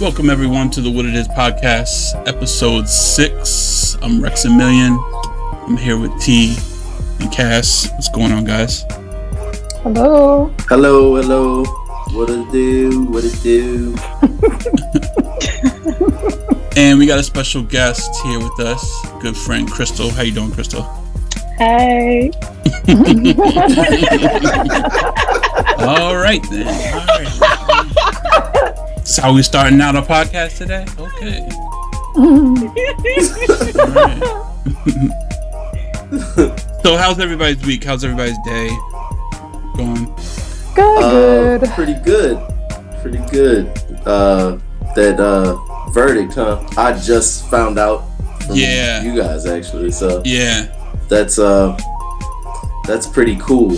Welcome everyone to the What It Is podcast, episode 6. I'm Rexamillion. I'm here with T and Cass. What's going on, guys? Hello. Hello. What it do? And we got a special guest here with us, good friend Crystal. How you doing, Crystal? Hey. All right then. All right. So how we starting out our podcast today? Okay. So how's everybody's week? How's everybody's day going? Good. Pretty good. That verdict, huh? I just found out from you guys actually. So yeah, that's pretty cool.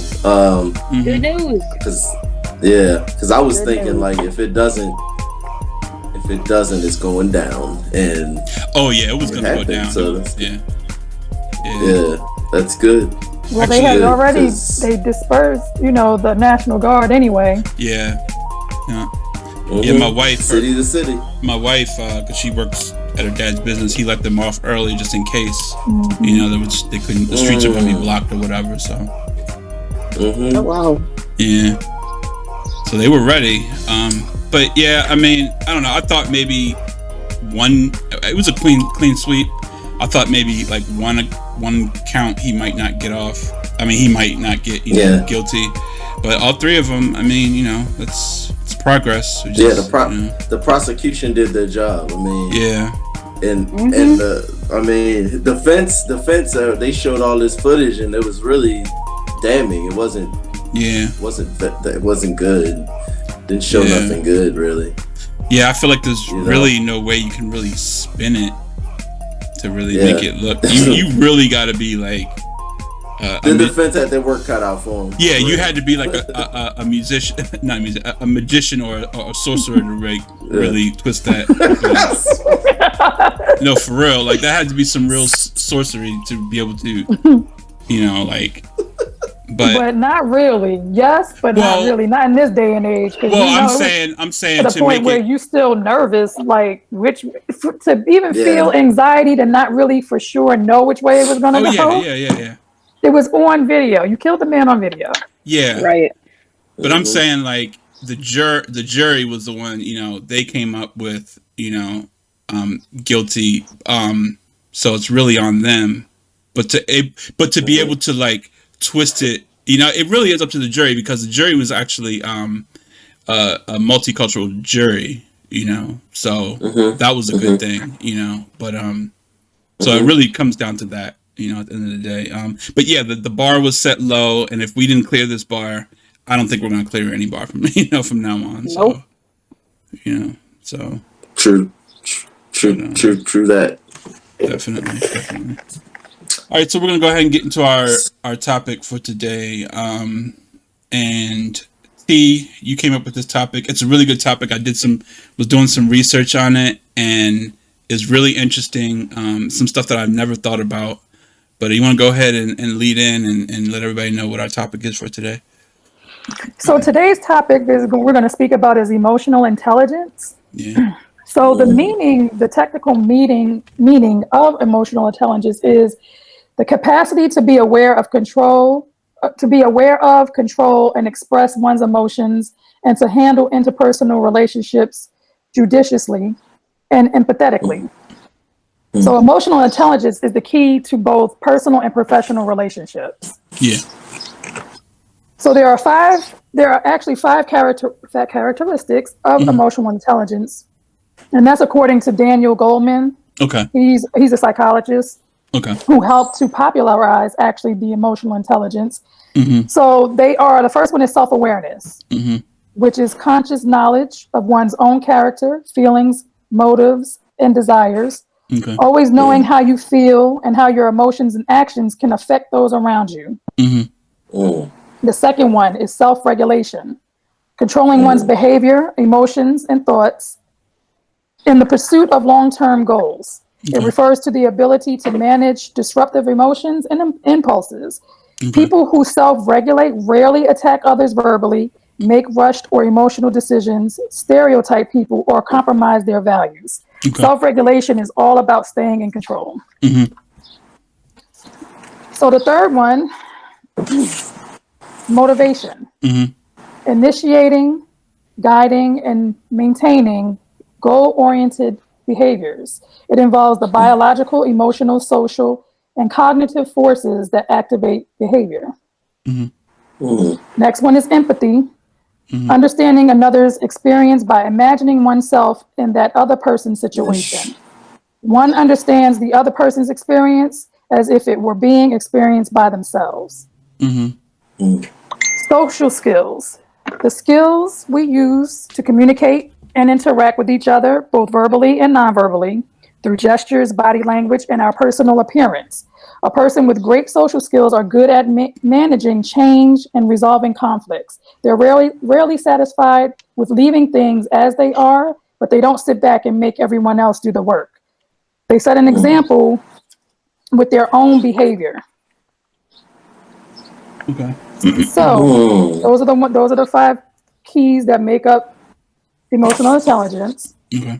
Good news. Because I was thinking like if it doesn't, it's going down. And it was gonna go down. So yeah, that's good. Well, Actually, they had already they dispersed, the National Guard anyway. Yeah. Mm-hmm. Yeah, my wife. City to city. My wife, because she works at her dad's business, he let them off early just in case. Mm-hmm. The streets are gonna be blocked or whatever. So. Mm-hmm. Oh wow. Yeah. So they were ready. But yeah, I mean, I don't know. I thought maybe it was a clean sweep. I thought maybe like one count he might not get off. I mean, he might not get guilty. But all three of them, I mean, it's progress. The prosecution did their job. I mean, and the defense, they showed all this footage and it was really damning. It wasn't good. Didn't show nothing good, really. Yeah, I feel like there's really no way you can really spin it to really make it look. You really got to be like. The defense had their work cut out for them. Yeah, you had to be like a musician, not a musician, a magician or a sorcerer to really twist that. No, for real. Like that had to be some real sorcery to be able to, But not really. Yes, but not really. Not in this day and age. I'm saying to the point where you still nervous, like to even feel anxiety to not really for sure know which way it was going to go. Yeah. It was on video. You killed the man on video. Yeah. Right. But I'm saying like the jury was the one, they came up with, guilty. So it's really on them. But to be able to like twist it, it really is up to the jury because the jury was actually a multicultural jury, So that was a good thing, But so it really comes down to that. At the end of the day. But yeah, the bar was set low, and if we didn't clear this bar, I don't think we're gonna clear any bar from now on. So, nope. So true that. Definitely. All right, so we're gonna go ahead and get into our topic for today. And T, you came up with this topic. It's a really good topic. I was doing some research on it, and it's really interesting. Some stuff that I've never thought about. But you want to go ahead and lead in and let everybody know what our topic is for today? So today's topic we're going to speak about is emotional intelligence. Yeah. So the technical meaning of emotional intelligence is the capacity to be aware of, control, and express one's emotions, and to handle interpersonal relationships judiciously and empathetically. So emotional intelligence is the key to both personal and professional relationships. Yeah. So there are actually five characteristics of emotional intelligence. And that's according to Daniel Goleman. Okay. He's a psychologist. Okay. Who helped to popularize actually the emotional intelligence. Mm-hmm. So the first one is self-awareness, which is conscious knowledge of one's own character, feelings, motives, and desires. Okay. Always knowing how you feel and how your emotions and actions can affect those around you. The second one is self-regulation, controlling one's behavior, emotions, and thoughts in the pursuit of long-term goals. It refers to the ability to manage disruptive emotions and impulses. People who self-regulate rarely attack others verbally make rushed or emotional decisions, stereotype people, or compromise their values. Okay. Self-regulation is all about staying in control. Mm-hmm. So the third one, motivation. Mm-hmm. Initiating, guiding, and maintaining goal-oriented behaviors. It involves the biological, emotional, social, and cognitive forces that activate behavior. Mm. Next one is empathy. Mm-hmm. Understanding another's experience by imagining oneself in that other person's situation. One understands the other person's experience as if it were being experienced by themselves. Mm-hmm. Social skills. The skills we use to communicate and interact with each other, both verbally and non-verbally, through gestures, body language, and our personal appearance. A person with great social skills are good at managing change and resolving conflicts. They're rarely satisfied with leaving things as they are, but they don't sit back and make everyone else do the work. They set an example with their own behavior. Okay. So those are the 5 keys that make up emotional intelligence. Okay.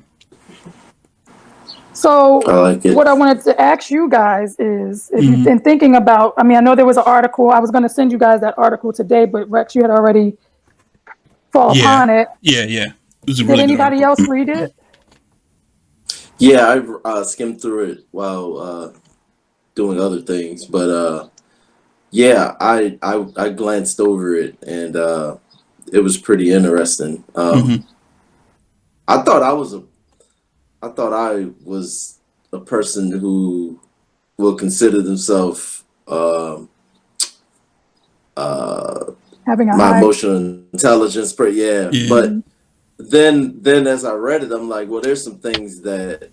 So like what I wanted to ask you guys is, if you've been thinking about, I mean, I know there was an article, I was going to send you guys that article today, but Rex, you had already fall upon it. Yeah. It was a Did really anybody good article. else read it? Yeah, I skimmed through it while doing other things, but yeah, I glanced over it, and it was pretty interesting. I thought I was a person who will consider themselves Having a my high, emotional intelligence, Yeah. but then as I read it, I'm like, well, there's some things that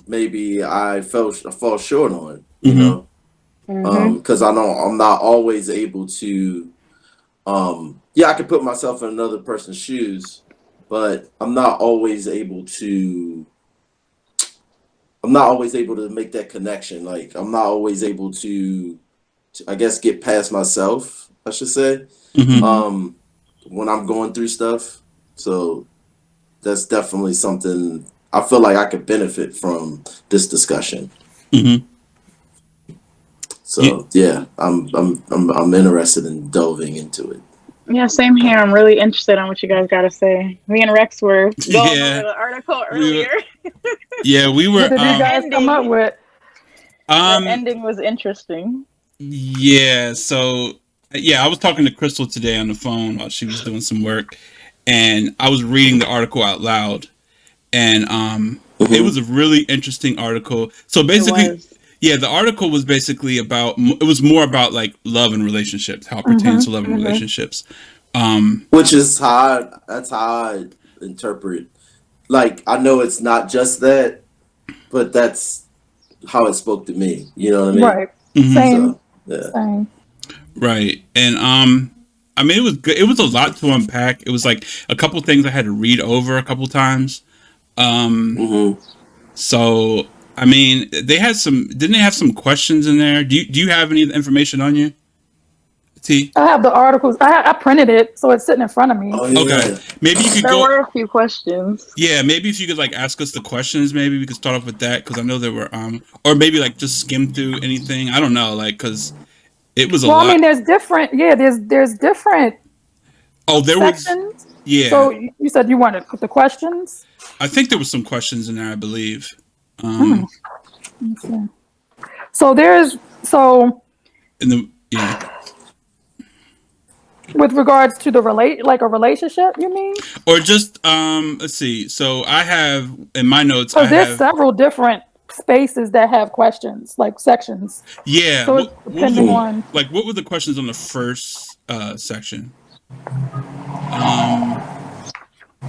maybe I fall short on, you know, because I know I'm not always able to. I could put myself in another person's shoes, but I'm not always able to. I'm not always able to make that connection. Like, I'm not always able to I guess, get past myself, I should say, when I'm going through stuff. So that's definitely something I feel like I could benefit from this discussion. So yeah, I'm interested in delving into it. Yeah, same here. I'm really interested on what you guys got to say. Me and Rex were going over the article earlier. We were. what did you guys come up with? The ending was interesting. Yeah, so I was talking to Crystal today on the phone while she was doing some work, and I was reading the article out loud, and it was a really interesting article. So basically, the article was basically about, it was more about like love and relationships, how it pertains to love and relationships. Which is that's how I interpret. Like, I know it's not just that, but that's how it spoke to me. You know what I mean? Right. Same. So, yeah. Same. Right. And I mean, it was good. It was a lot to unpack. It was like a couple things I had to read over a couple times. So I mean, didn't they have some questions in there? Do you have any information on you, T? I have the articles. I printed it, so it's sitting in front of me. Oh, yeah. Okay, maybe you could There were a few questions. Yeah, maybe if you could like ask us the questions, maybe we could start off with that, because I know there were or maybe like just skim through anything. I don't know, like, because it was a lot. I mean, there's different. Yeah, there's different. Oh, there sections. was. Yeah. So you said you wanted to put the questions. I think there was some questions in there, I believe. So there's in the with regards to the a relationship, you mean? Or just let's see. So I have in my notes. So there's several different spaces that have questions, like sections. Yeah. So depending on what were the questions on the first section?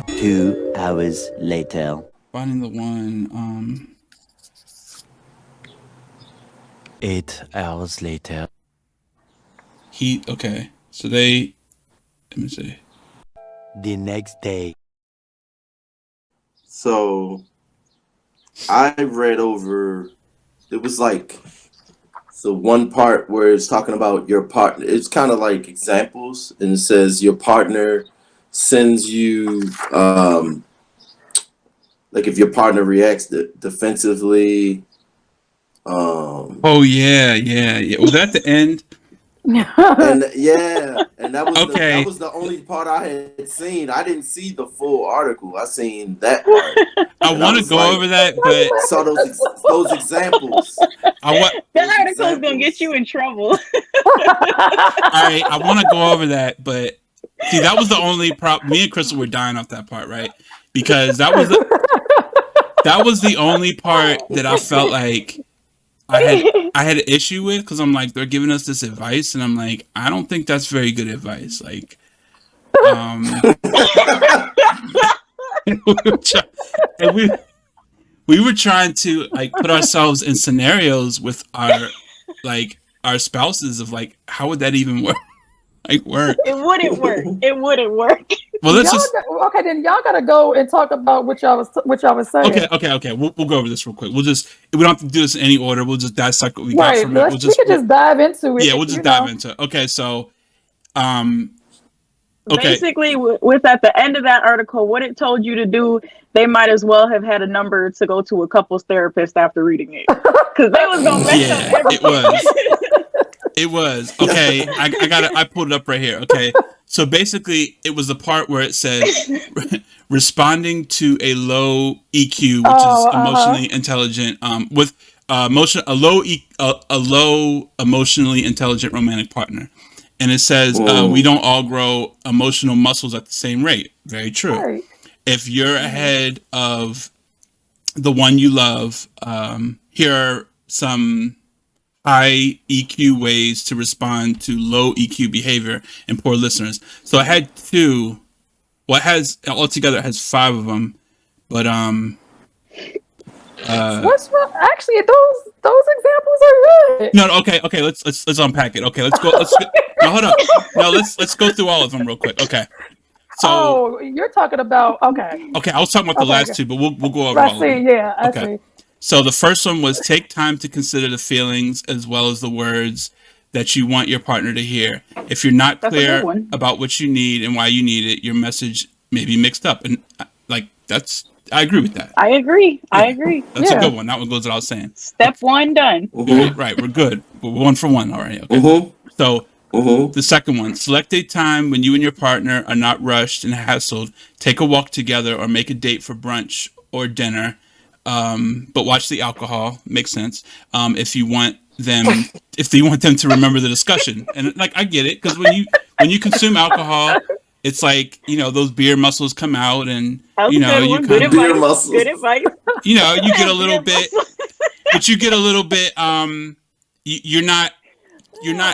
2 hours later. Finding the one. 8 hours later. Okay. So let me see. The next day. So I read over, it was like the one part where it's talking about your partner. It's kind of like examples, and it says your partner sends you like if your partner reacts defensively. Oh yeah. Was that the end? And yeah, and that was Okay. the only part I had seen. I didn't see the full article. I seen that part. I want to go over that, but saw those examples. That article's gonna get you in trouble. All right, I want to go over that, but see, that was the only me and Crystal were dying off that part, right? Because that was the only part that I felt like I had an issue with, because I'm like, they're giving us this advice, and I'm like, I don't think that's very good advice. Like, and we were trying to like put ourselves in scenarios with our spouses of like, how would that even work? Like, work? It wouldn't work. It wouldn't work. Well, okay. Then y'all gotta go and talk about what y'all was saying. Okay. We'll go over this real quick. We don't have to do this in any order. We'll just dissect what we got from it. We can just dive into it. Yeah, we'll just dive into it. Okay, so, okay. Basically, with at the end of that article, what it told you to do, they might as well have had a number to go to a couples therapist after reading it, because they was gonna mess up everything. It was. Okay, I pulled it up right here. Okay, so basically, it was the part where it said responding to a low EQ, which is emotionally intelligent, with a low emotionally intelligent romantic partner, and it says we don't all grow emotional muscles at the same rate. Very true. Right. If you're ahead of the one you love, here are some high EQ ways to respond to low EQ behavior in poor listeners. So I had two. Well, it has altogether it has 5 of them, but what's wrong? Actually, those examples are good. No, okay. Let's unpack it. Okay, let's go. No, hold up. No, let's go through all of them real quick. Okay. So you're talking about Okay, I was talking about the last two, but we'll go over all of them. I see. So the first one was take time to consider the feelings as well as the words that you want your partner to hear. If you're not clear about what you need and why you need it, your message may be mixed up. And like I agree with that. I agree. That's a good one. That one goes without saying. Step 1 done. Mm-hmm. Right, we're good. We're 1 for 1 already. Okay. Mm-hmm. So the second one, select a time when you and your partner are not rushed and hassled. Take a walk together or make a date for brunch or dinner. But watch the alcohol. Makes sense. If you want them to remember the discussion, and like I get it, because when you consume alcohol, it's like those beer muscles come out, and you good advice. Good advice. You get a little bit, but you get a little bit. You're not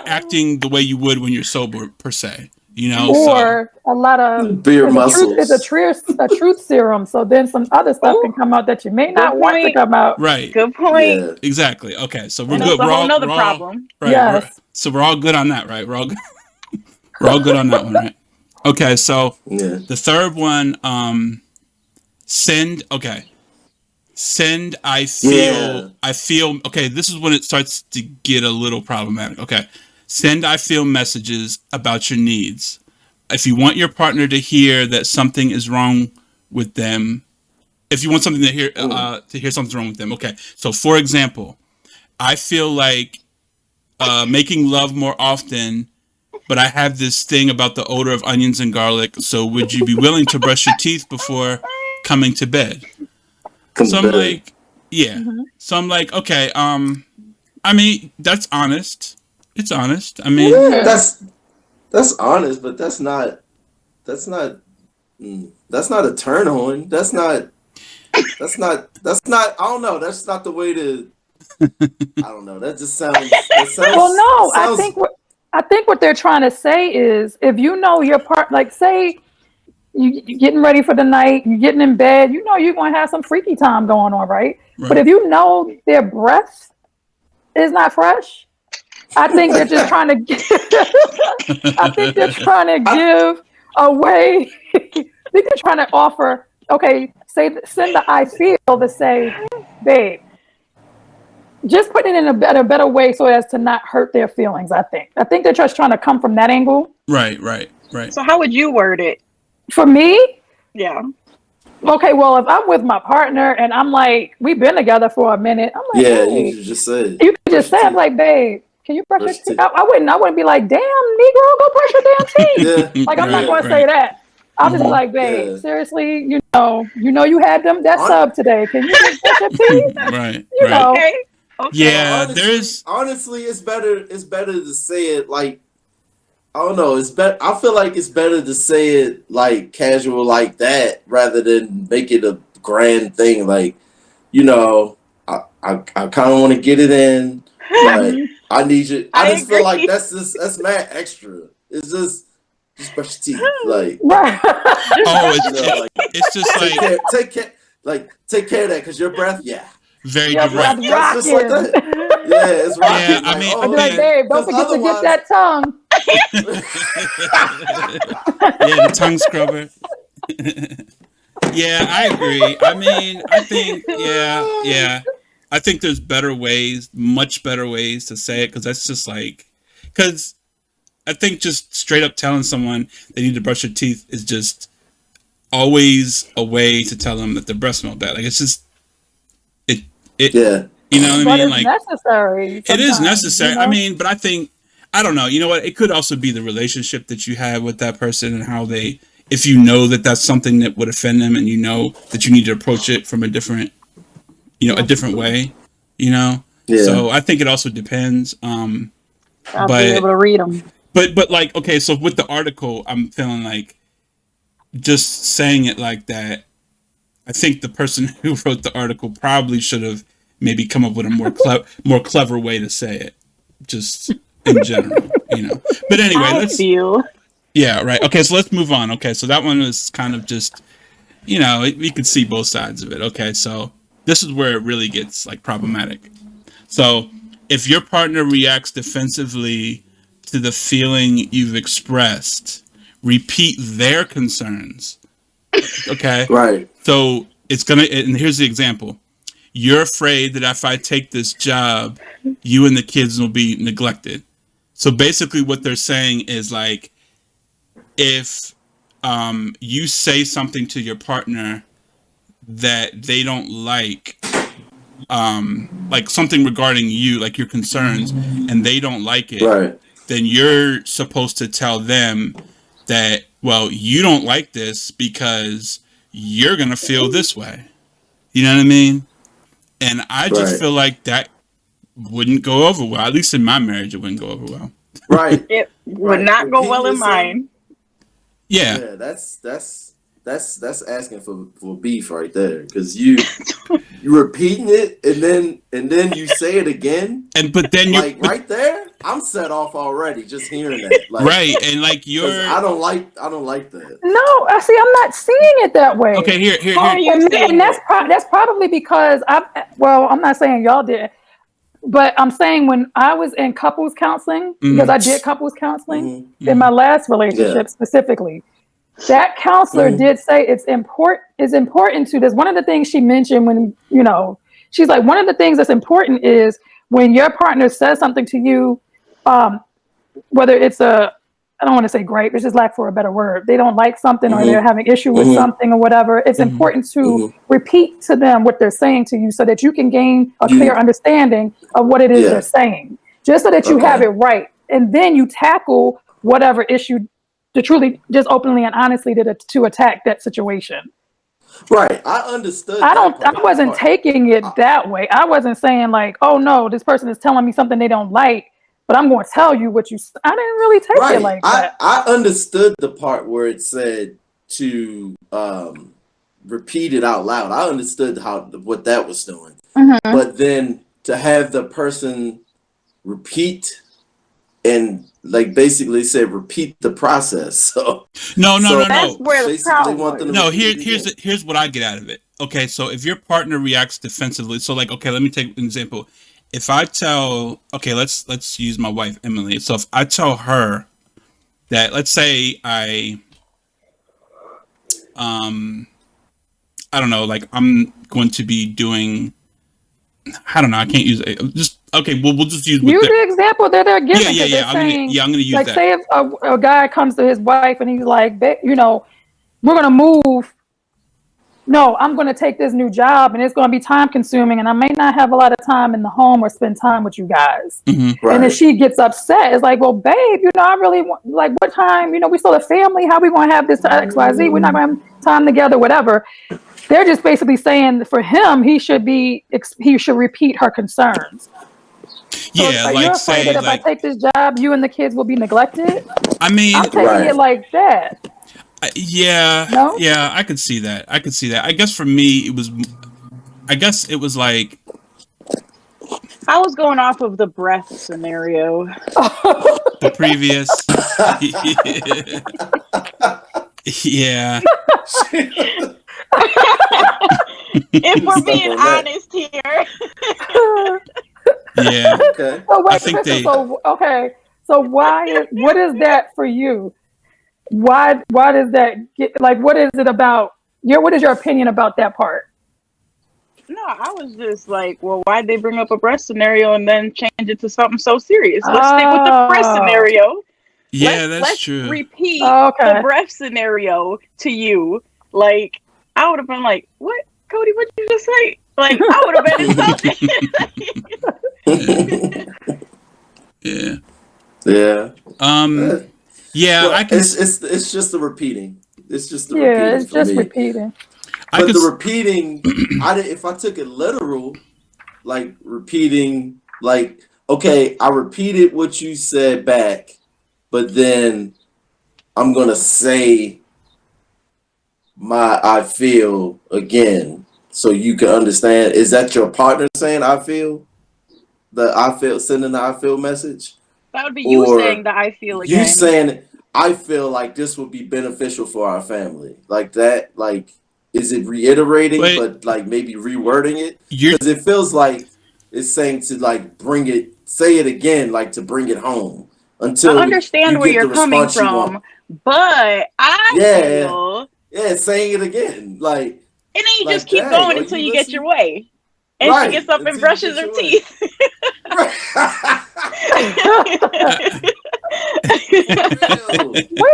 acting the way you would when you're sober per se. Or a lot of beer muscles. It's a truth serum. So then some other stuff can come out that you may not want to come out. Right. Good point. Yeah. Exactly. Okay. So we're and good. That's a whole nother problem. Right. Yes. So we're all good on that, right? We're all good. We're all good on that one, right? Okay. So the third one, send. Okay. Send. I feel. Okay. This is when it starts to get a little problematic. Okay. Send I feel messages about your needs. If you want your partner to hear that something is wrong with them, if you want something to hear something's wrong with them, okay. So for example, I feel like making love more often, but I have this thing about the odor of onions and garlic. So would you be willing to brush your teeth before coming to bed? So I'm like, yeah. Mm-hmm. So I'm like, okay. I mean, that's honest. It's honest. I mean, that's honest, but that's not a turn on. That's not. I don't know. That's not the way to. I don't know. That just sounds. Well, no. I think what they're trying to say is, if you know your part, like say you're getting ready for the night, you're getting in bed, you're going to have some freaky time going on, right? But if you know their breath is not fresh. I think they're just trying to give. I think they're trying to give a way. I think they're trying to offer. Okay, send the I feel to say, babe, just putting it in a better way so as to not hurt their feelings. I think they're just trying to come from that angle. Right. So how would you word it? For me, Yeah. okay, well, if I'm with my partner and I'm like, we've been together for a minute, I'm like, Yeah, hey, you just said. you can just say, I'm like, babe, can you brush your teeth? I wouldn't be like, damn, Negro, go brush your damn teeth. Yeah. Like, I'm not Right, going to say that. I'll just be like, babe, Yeah. seriously, you know you had that sub today. Can you just brush your teeth? right. You know. Okay. Yeah, honestly, it's better to say it like, I don't know. It's better. I feel like it's better to say it like casual like that rather than make it a grand thing. Like, I kind of want to get it in, but I need you. I just feel like that's mad extra. It's just brush your teeth, like. Right. It's just like take care of that because your breath, very Your direct. breath It's just like that. Yeah, it's rocking. Yeah, I mean, I'd be like, babe, don't forget to get that tongue. Yeah, the tongue scrubber. Yeah, I agree. I mean, I think, yeah. I think there's better ways, much better ways to say it, because that's just like, because I think just straight up telling someone they need to brush their teeth is just always a way to tell them that their breath smells bad. Like, it's just, yeah. You know what But I mean? it's necessary. It is necessary. You know? I mean, but I think, I don't know. You know what? It could also be the relationship that you have with that person and how they, if you know that that's something that would offend them and you know that you need to approach it from a different, a different way, Yeah. So I think it also depends. I'll be able to read them. But like, okay, so with the article, I'm feeling like just saying it like that, I think the person who wrote the article probably should have maybe come up with a more clever way to say it, just in general, But anyway, yeah, right. Okay, so let's move on. Okay, so that one is kind of just, we could see both sides of it. Okay, so this is where it really gets like problematic. So if your partner reacts defensively to the feeling you've expressed, repeat their concerns. Okay, right. So and here's the example. You're afraid that if I take this job, you and the kids will be neglected. So basically what they're saying is like, if you say something to your partner that they don't like something regarding you, like your concerns, and they don't like it, right, then you're supposed to tell them that, well, you don't like this because you're going to feel this way. You know what I mean? And I just feel like that wouldn't go over well. At least in my marriage, it wouldn't go over well. Right. It would not go well in mine. Yeah. Yeah, that's asking for beef right there, because you're repeating it and then you say it again, but then you right there, I'm set off already just hearing that. Like, right, and like I don't like that. No, I see. I'm not seeing it that way. Okay, here. And that's probably because I'm not saying y'all did, but I'm saying when I was in couples counseling, because I did couples counseling in my last relationship specifically. That counselor did say it's important to this. One of the things she mentioned when, she's like, one of the things that's important is when your partner says something to you, whether it's I don't want to say gripe, it's just lack for a better word. They don't like something or they're having issue with something or whatever. It's important to repeat to them what they're saying to you so that you can gain a clear understanding of what it is they're saying, just so that you have it right. And then you tackle whatever issue to truly, just openly and honestly to attack that situation. Right. I understood. I wasn't taking it that way. I wasn't saying like, oh no, this person is telling me something they don't like, but I'm going to tell you what you. I didn't really take it like that. I understood the part where it said to repeat it out loud. I understood what that was doing, but then to have the person repeat and like basically say repeat the process. So no. That's where the problem. No, here's what I get out of it. Okay, so if your partner reacts defensively, so like, okay, let me take an example. If I tell, okay, let's use my wife Emily. So if I tell her that, let's say I don't know, like I'm going to be doing I don't know. I can't use it. Just okay. Well, we'll just use the example that they're giving. Yeah. I'm gonna use like, that. say if a guy comes to his wife and he's like, we're gonna move. No, I'm gonna take this new job and it's gonna be time consuming, and I may not have a lot of time in the home or spend time with you guys. Mm-hmm. Right. And then she gets upset. It's like, well, babe, I really want, like, what time? We still a family. How we gonna have this XYZ? We're not gonna have time together. Whatever. They're just basically saying for him, he should repeat her concerns. Yeah, so like you're say afraid that if I take this job, you and the kids will be neglected? I mean, I'm taking it like that. Yeah, No? yeah, I could see that. I guess for me, it was like I was going off of the breath scenario. the previous. Yeah. If we're being honest here. Yeah. Okay. So wait, I think So what is that for you? Why does that get, like, what is it about what is your opinion about that part? No, I was just like, well, why'd they bring up a breast scenario and then change it to something so serious? Let's stick with the breast scenario. Yeah, let's true. Repeat the breast scenario to you. Like, I would have been like, what, Cody, what'd you just say? Like, I would have been insulted. Yeah. Yeah. Yeah, well, I can. It's just the repeating. It's just the repeating. Yeah, it's just me. Repeating. But the repeating, if I took it literal, like repeating, like, okay, I repeated what you said back, but then I'm gonna say I feel again, so you can understand. Is that your partner saying I feel? Sending the I feel message? That would be you saying that I feel again. You saying I feel like this would be beneficial for our family. Like that, like, is it reiterating, but like maybe rewording it? Because it feels like it's saying to like say it again, like to bring it home. Until I understand where you're coming from, but I feel saying it again, like, and then you like, just keep going until you get your way. And she gets up and brushes her teeth. Wait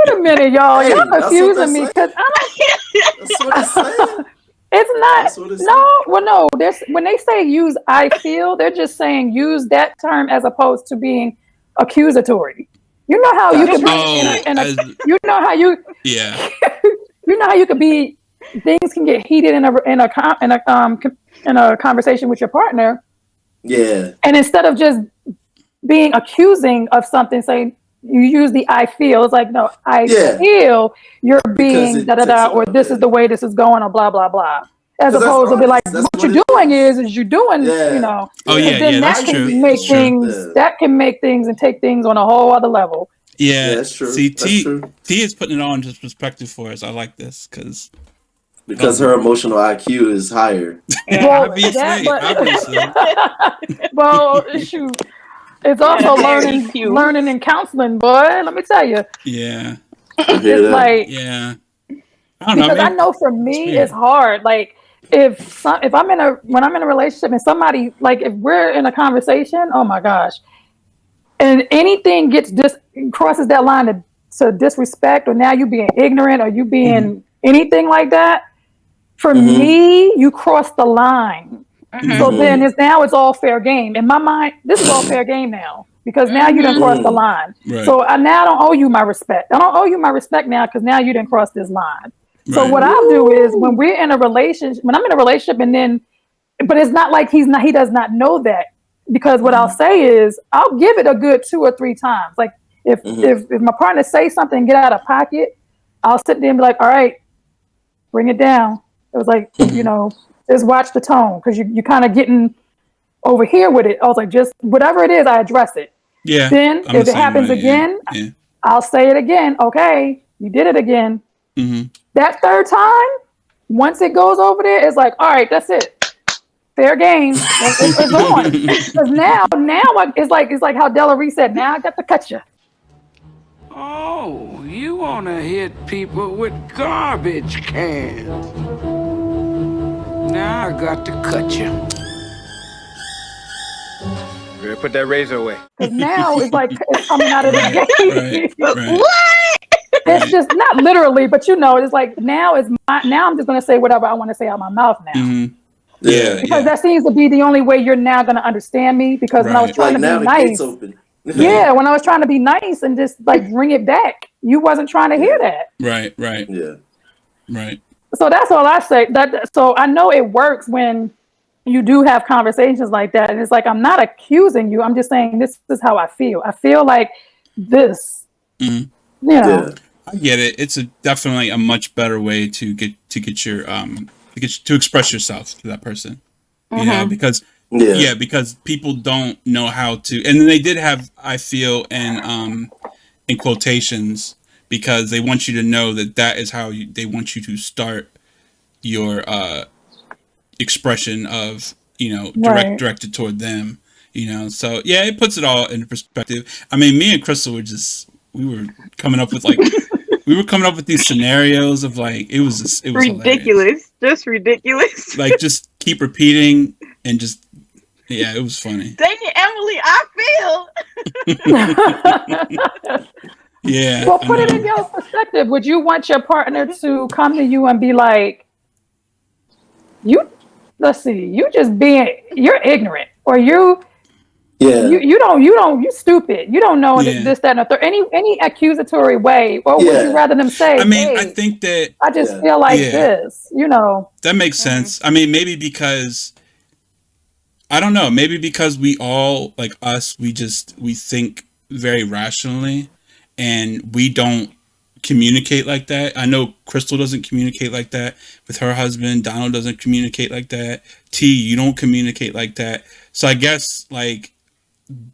a minute, y'all. Y'all confusing me because I don't. That's what it's saying. It's not. No. When they say use I feel, they're just saying use that term as opposed to being accusatory. You know how you could be you know how you could be. Things can get heated in a conversation with your partner. Yeah. And instead of just being accusing of something, saying you use the I feel. It's like, no, I feel you're being da-da-da, or this is the way this is going, or blah, blah, blah. As opposed to be like, what you're doing is you're doing, Oh, yeah, that can true. Make things, that can make things and take things on a whole other level. Yeah, that's true. See, T is putting it all into perspective for us. I like this because her emotional IQ is higher. Well, obviously. Well, shoot. It's also learning and counseling, boy. Let me tell you. Yeah. It's like, I don't know. Because I know for me, it's hard. Like, when I'm in a relationship and somebody, like, if we're in a conversation, oh my gosh, and anything crosses that line to disrespect, or now you being ignorant, or you being anything like that. For me, you cross the line. So then it's all fair game. In my mind, this is all fair game now, because now you done crossed the line. Right. So I now don't owe you my respect. I don't owe you my respect now because now you didn't cross this line. Right. So what I'll do is when I'm in a relationship, but it's not like he does not know that, because what I'll say is I'll give it a good 2 or 3 times. Like if my partner says something, get out of pocket, I'll sit there and be like, all right, bring it down. It was like, just watch the tone, because you're kind of getting over here with it. I was like, just whatever it is, I address it. Yeah. Then if it happens again, I'll say it again. Okay, you did it again. That 3rd time, once it goes over there, it's like, all right, that's it. Fair game. It's on. Because now it's like how Della Reese said. Now I got to cut you. Oh, you want to hit people with garbage cans. Now I got to cut you. Put that razor away. Because now it's like it's coming out of the gate. Right. It's just not literally, but it's like now I'm just gonna say whatever I want to say out my mouth now. Mm-hmm. Yeah, because that seems to be the only way you're now gonna understand me. Because when I was trying to be nice, open. when I was trying to be nice and just like bring it back, you wasn't trying to hear that. Right. Yeah. Right. So that's all I say. So I know it works when you do have conversations like that, and it's like I'm not accusing you. I'm just saying this is how I feel. I feel like this. Mm-hmm. Yeah. I get it. It's definitely a much better way to get your to express yourself to that person. You know, because because people don't know how to, and they did have, I feel, in quotations, because they want you to know that is how they want you to start your expression of, directed toward them. So it puts it all into perspective. I mean, me and Crystal we were coming up with these scenarios of like it was ridiculous, hilarious. Just ridiculous. Like just keep repeating and just it was funny. Dang it, Emily, I feel. Yeah. Well, put it in your perspective. Would you want your partner to come to you and be like, you're ignorant, or you stupid. You don't know this, that, and the third. Any accusatory way, or would you rather them say? I mean, hey, I think that I just feel like this. That makes sense. I mean, maybe because I don't know. Maybe because we all like us, we think very rationally, and we don't communicate like that. I know Crystal doesn't communicate like that with her husband. Donald doesn't communicate like that. T, you don't communicate like that. So I guess like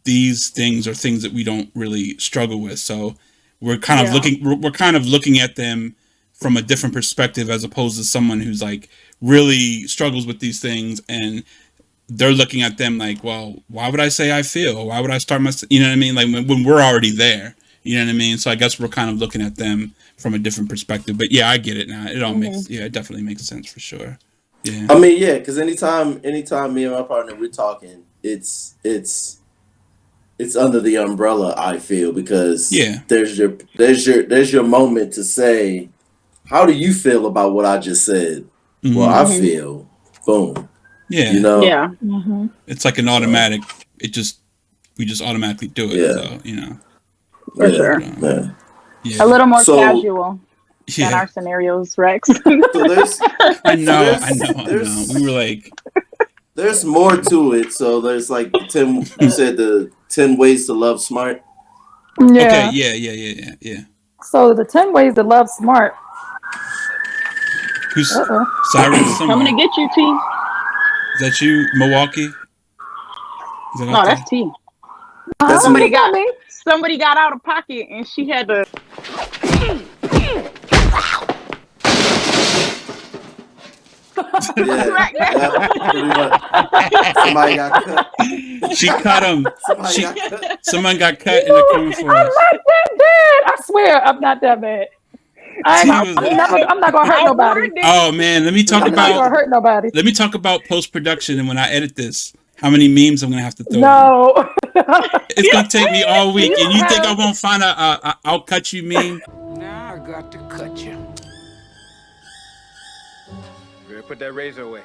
these things are things that we don't really struggle with. So we're kind of looking at them from a different perspective, as opposed to someone who's like really struggles with these things, and they're looking at them like, well, why would I say I feel? Why would I start my, you know what I mean? Like when we're already there, you know what I mean? So I guess we're kind of looking at them from a different perspective. But I get it now. It all it definitely makes sense for sure. Yeah. I mean, because anytime me and my partner we're talking, it's under the umbrella, I feel, because there's your moment to say, how do you feel about what I just said? Mm-hmm. Well, I feel, boom. Yeah. Mm-hmm. It's like an automatic. We just automatically do it. Yeah. So, For sure. Yeah. A little more casual than our scenarios, Rex. I know. We were like, there's more to it. So there's like you said the 10 ways to love smart. Yeah. Okay. Yeah. So the 10 ways to love smart. Who's Siren? Coming to get you, T. Is that you, Milwaukee? No, that's T. Somebody got out of pocket and she had to. Somebody got cut. She cut him. Someone got cut in the coming for us. I'm not that bad. I swear, I'm not that bad. I'm not gonna hurt nobody. Oh man, let me talk I'm not gonna hurt nobody. Let me talk about post production, and when I edit this, how many memes I'm gonna have to throw. No, it's gonna take me all week, and you think I won't find a I'll cut you meme? Now I got to cut you. Put that razor away.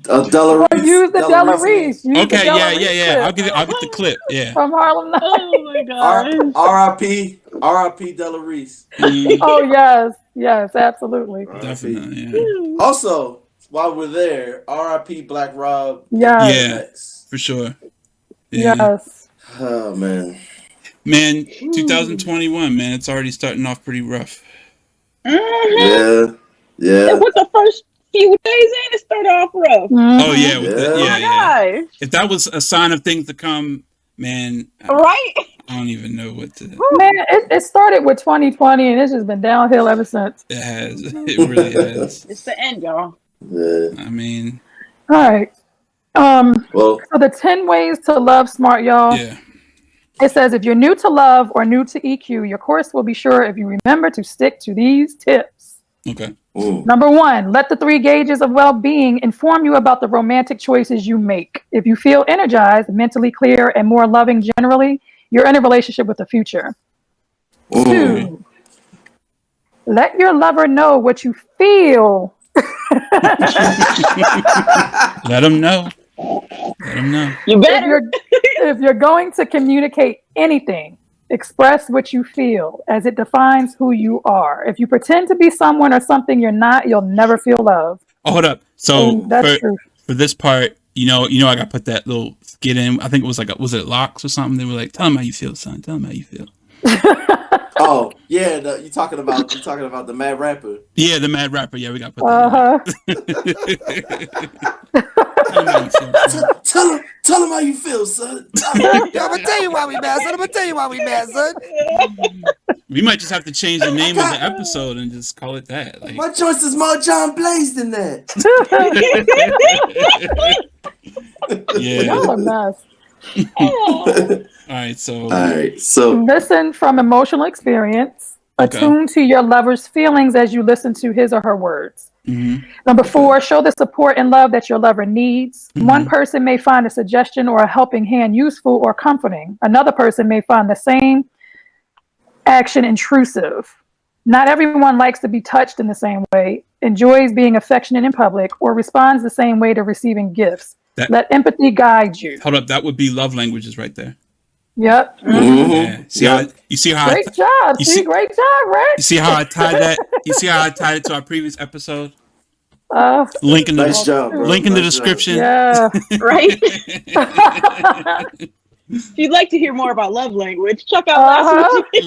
Delareese. Use the Delareese. Okay, yeah. I'll get the clip. Yeah. From Harlem Nights. Oh my god. R.I.P. Delareese. Oh yes, absolutely. Definitely. Yeah. Also, while we're there, R.I.P. Black Rob. Yeah, for sure. Yeah. Yes. Oh man. 2021, man, it's already starting off pretty rough. Mm-hmm. Yeah. And with the first few days in, it started off rough. Mm-hmm. Oh yeah, Gosh. If that was a sign of things to come, man. Right? I don't even know what to. Man, it started with 2020 and it's just been downhill ever since. It has. It really has. It's the end, y'all. Yeah. I mean. All right. Well. So the 10 ways to love smart, y'all. Yeah. It says if you're new to love or new to EQ, your course will be sure if you remember to stick to these tips. Okay. Number 1, let the 3 gauges of well-being inform you about the romantic choices you make. If you feel energized, mentally clear, and more loving generally, you're in a relationship with the future. 2, let your lover know what you feel. Let them know. Let them know. You better. If you're going to communicate anything, express what you feel, as it defines who you are. If you pretend to be someone or something you're not, you'll never feel love. Oh, hold up. So And that's true. for this part, I got to put that little get in. I think it was was it locks or something? They were like, "Tell them how you feel, son. Tell them how you feel." Oh yeah, you talking about the mad rapper? Yeah, the mad rapper. Yeah, we got to put that. Tell them how you feel, son. Tell him how you feel, son. I'm gonna tell you why we mad, son. We might just have to change the name of the episode and just call it that. Like, My choice is more John Blaze than that. yeah. Y'all are mess. All right. So Listen from emotional experience. Okay. Attune to your lover's feelings as you listen to his or her words. Mm-hmm. Number 4, show the support and love that your lover needs. Mm-hmm. One person may find a suggestion or a helping hand useful or comforting. Another person may find the same action intrusive. Not everyone likes to be touched in the same way, enjoys being affectionate in public, or responds the same way to receiving gifts. Let empathy guide you. Hold up, that would be love languages right there. Yep. Yeah. You see how Great job. Great job, right? You see how I tied that? You see how I tied it to our previous episode? Link in the description. Yeah. Right. If you'd like to hear more about love language, check out last week.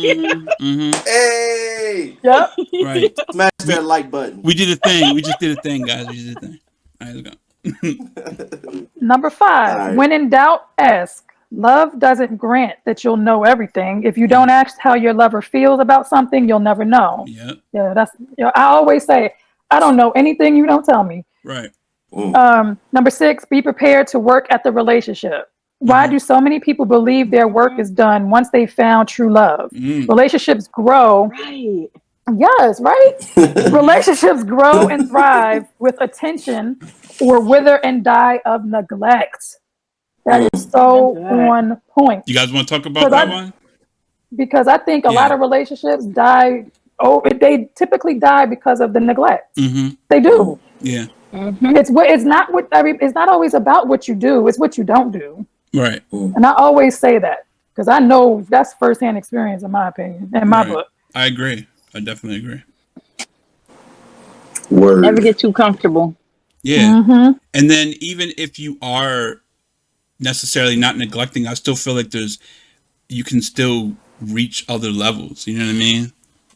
Hey. Yep. Right. Smash that like button. We did a thing. We just did a thing, guys. We just did a thing. All right, let's go. Number 5, when in doubt, ask. Love doesn't grant that you'll know everything. If you don't ask how your lover feels about something, you'll never know. Yep. Yeah, that's. I always say, I don't know anything you don't tell me. Right. Number 6, be prepared to work at the relationship. Why do so many people believe their work is done once they found true love? Relationships grow. Right. Yes, right? Relationships grow and thrive with attention or wither and die of neglect. That is so on point. You guys want to talk about that one? Because I think a lot of relationships die. They typically die because of the neglect. Mm-hmm. They do. Yeah. Mm-hmm. It's not always about what you do. It's what you don't do. Right. And I always say that because I know that's firsthand experience, in my opinion, in my book. I agree. I definitely agree. Word. Never get too comfortable. Yeah. And then even if you are necessarily not neglecting, I still feel like you can still reach other levels. You know what I mean?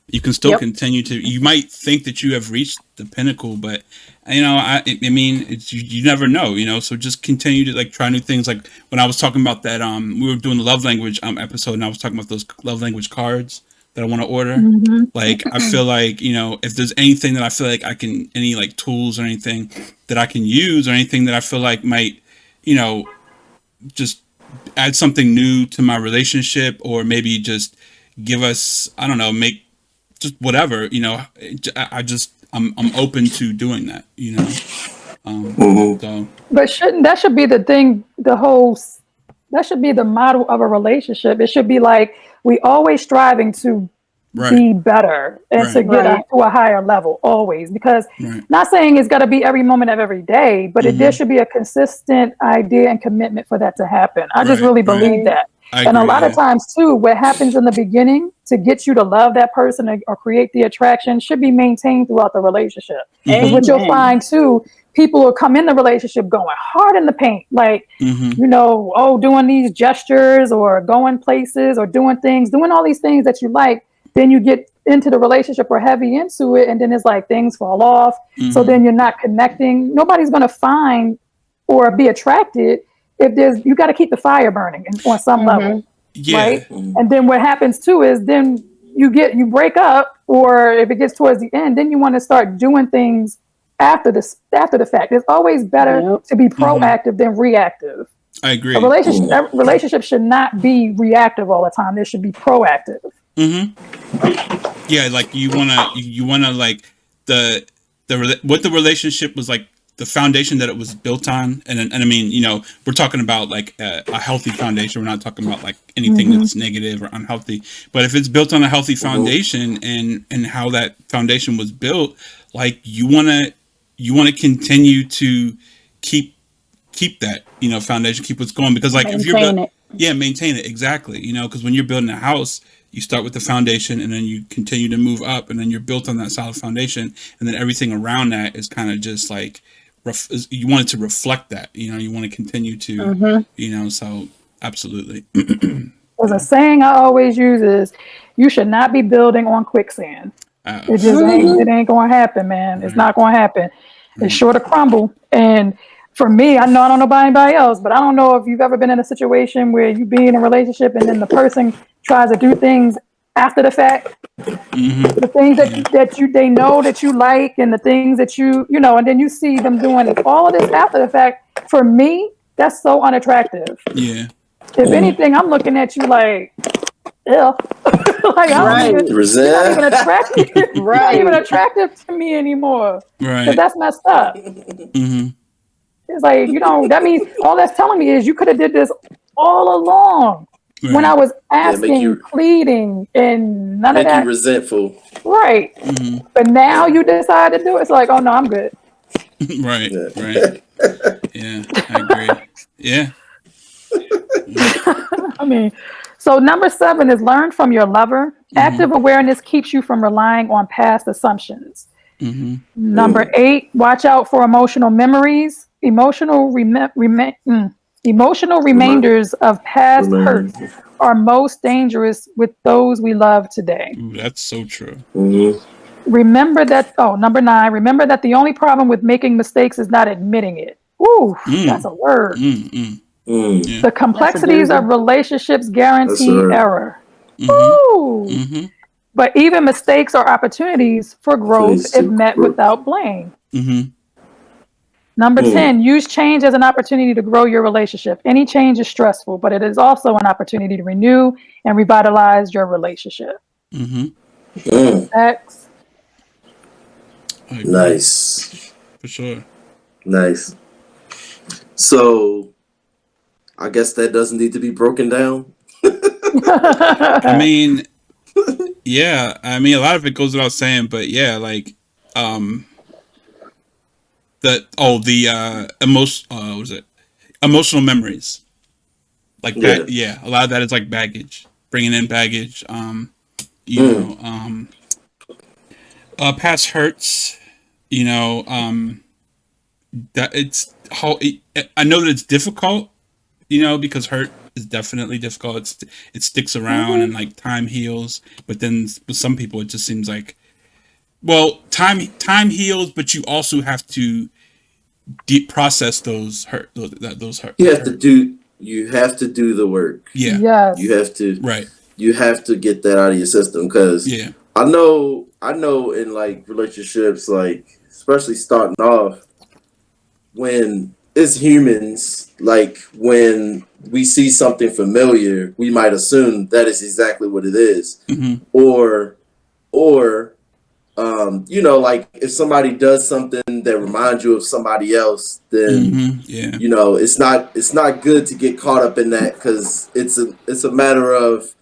You can still continue to. You might think that you have reached the pinnacle, but I mean, you never know. So just continue to try new things. Like when I was talking about that, we were doing the love language episode, and I was talking about those love language cards that I want to order. Like I feel like if there's anything that I feel like I can, any tools or anything that I can use, or anything that I feel like might, just add something new to my relationship, or maybe just give us, I don't know, make just whatever, I'm open to doing that, so. But that should be the thing, that should be the model of a relationship. It should be like, we always striving to be better and to get to a higher level, always, because not saying it's got to be every moment of every day, but there should be a consistent idea and commitment for that to happen. I just really believe that. And a lot of times too, what happens in the beginning to get you to love that person or create the attraction should be maintained throughout the relationship. Because what you'll find too, people will come in the relationship going hard in the paint, doing these gestures or going places or doing all these things that you like. Then you get into the relationship or heavy into it, and then it's like things fall off. So then you're not connecting. Nobody's going to find or be attracted if you got to keep the fire burning on some level, right? And then what happens too is then you break up, or if it gets towards the end, then you want to start doing things after the fact. It's always better to be proactive than reactive. I agree. A relationship should not be reactive all the time. It should be proactive. Yeah, like you wanna what the relationship was like, the foundation that it was built on, and I mean, you know, we're talking about like a healthy foundation. We're not talking about like anything that's negative or unhealthy. But if it's built on a healthy foundation, and how that foundation was built, like you wanna continue to keep that, you know, foundation, keep what's going, because like if you're maintain it, exactly, you know, because when you're building a house, you start with the foundation and then you continue to move up, and then you're built on that solid foundation, and then everything around that is kind of just like you want it to reflect that, you know, you want to continue to, you know, so absolutely. There's a saying I always use is, you should not be building on quicksand. It just ain't, it ain't going to happen, man. It's not going to happen. It's sure to crumble. And for me, I don't know about anybody else, but I don't know if you've ever been in a situation where you be in a relationship and then the person tries to do things after the fact, the things that they know that you like, and the things that you know, and then you see them doing all of this after the fact. For me, that's so unattractive. Yeah. If anything, I'm looking at you like, ew. Like, you're not even attractive. You're not even attractive to me anymore. Because that's messed up. It's like, you know, that means all that's telling me is you could have did this all along. When I was asking, pleading, and none of that. Make you resentful. Right. But now you decide to do it. It's like, oh no, I'm good. Right. Yeah, I agree. Yeah. I mean, so number 7 is learn from your lover. Active awareness keeps you from relying on past assumptions. Number 8, watch out for emotional memories. Emotional remainders of past hurts are most dangerous with those we love today. Ooh, that's so true. Remember that, number 9, remember that the only problem with making mistakes is not admitting it. Ooh, that's a word. Yeah. The complexities of relationships guarantee error. Ooh. But even mistakes are opportunities for growth if met without blame. Number 10, use change as an opportunity to grow your relationship. Any change is stressful, but it is also an opportunity to renew and revitalize your relationship. X. Nice. For sure. Nice. So, I guess that doesn't need to be broken down. I mean, yeah. I mean, a lot of it goes without saying, but yeah, like, emotional memories, like that. Yeah, a lot of that is like baggage, bringing in baggage. You know, past hurts. You know, that it's I know that it's difficult. You know, because hurt is definitely difficult. It sticks around and like time heals, but then with some people it just seems like, well, time heals, but you also have to process those hurt. You have to do the work. Yeah. Yes. You have to. Right. You have to get that out of your system, because I know in like relationships, like especially starting off, when as humans, like when we see something familiar, we might assume that is exactly what it is, or you know, like if somebody does something that reminds you of somebody else, then you know it's not good to get caught up in that, because it's a matter of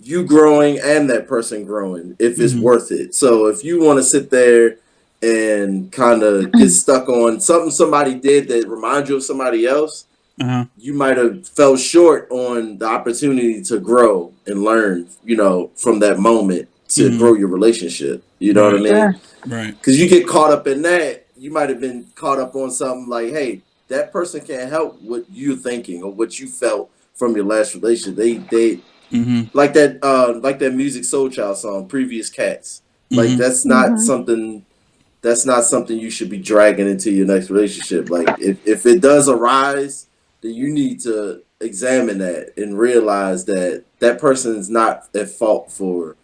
you growing and that person growing, if it's worth it. So if you want to sit there and kind of get stuck on something somebody did that reminds you of somebody else, you might have fell short on the opportunity to grow and learn, you know, from that moment to grow your relationship. You know what I mean? Right. Because you get caught up in that, you might have been caught up on something like, hey, that person can't help what you're thinking or what you felt from your last relationship. They like that Music Soul Child song, Previous Cats. Like that's not something you should be dragging into your next relationship. Like if it does arise, then you need to examine that and realize that that person is not at fault for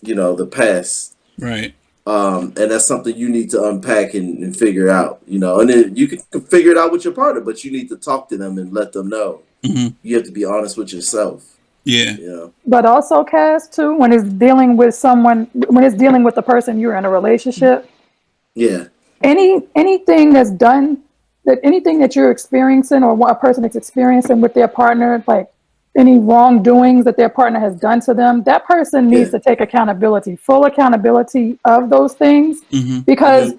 you know, the past. Right. And that's something you need to unpack and figure out, you know, and then you can figure it out with your partner, but you need to talk to them and let them know. You have to be honest with yourself. Yeah. But also, Cass, too, when it's dealing with the person you're in a relationship, anything that's done, anything that you're experiencing or what a person is experiencing with their partner, like any wrongdoings that their partner has done to them, that person needs to take full accountability of those things, because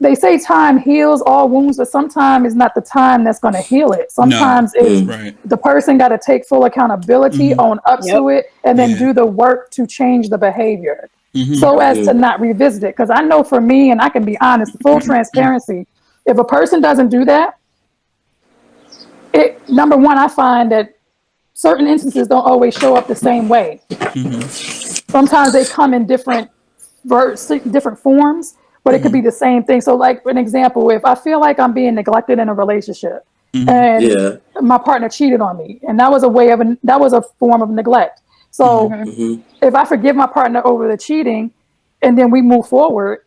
they say time heals all wounds, but sometimes it's not the time that's going to heal it. Sometimes it's the person got to take full accountability, own up to it, and then do the work to change the behavior so as to not revisit it. Because I know for me, and I can be honest, full transparency, if a person doesn't do that, number one, I find that certain instances don't always show up the same way. Sometimes they come in different forms, but it could be the same thing. So, like an example, if I feel like I'm being neglected in a relationship and my partner cheated on me, and that was a form of neglect. So, if I forgive my partner over the cheating, and then we move forward,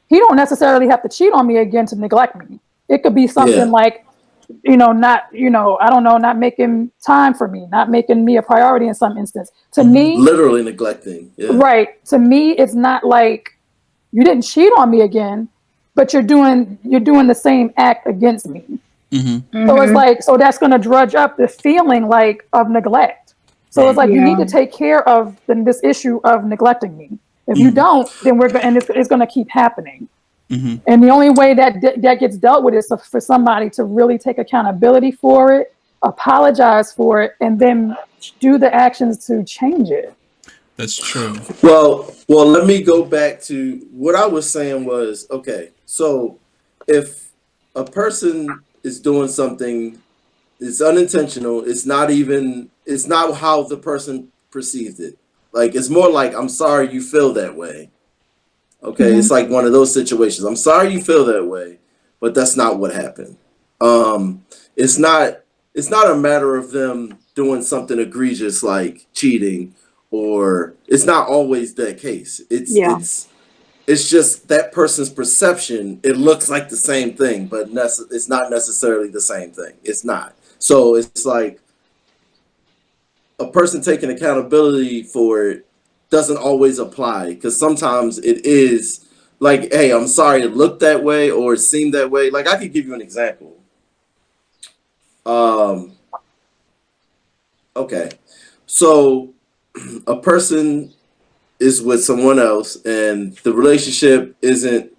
he don't necessarily have to cheat on me again to neglect me. It could be something like, not making time for me, not making me a priority in some instance. To me, literally neglecting. Right. To me, it's not like you didn't cheat on me again, but you're doing the same act against me. So it's like, so that's going to drudge up the feeling of neglect. So it's like, you need to take care of this issue of neglecting me. If you don't, then it's going to keep happening. And the only way that gets dealt with is for somebody to really take accountability for it, apologize for it, and then do the actions to change it. That's true. Well, let me go back to what I was saying was, okay, so if a person is doing something, it's unintentional, it's not how the person perceived it. Like, it's more like, I'm sorry you feel that way. Okay, it's like one of those situations. I'm sorry you feel that way, but that's not what happened. It's not a matter of them doing something egregious like cheating, or it's not always that case. It's just that person's perception. It looks like the same thing, but it's not necessarily the same thing. It's not. So it's like a person taking accountability for it doesn't always apply, because sometimes it is like, hey, I'm sorry it looked that way or it seemed that way. Like, I could give you an example. Okay, so a person is with someone else and the relationship isn't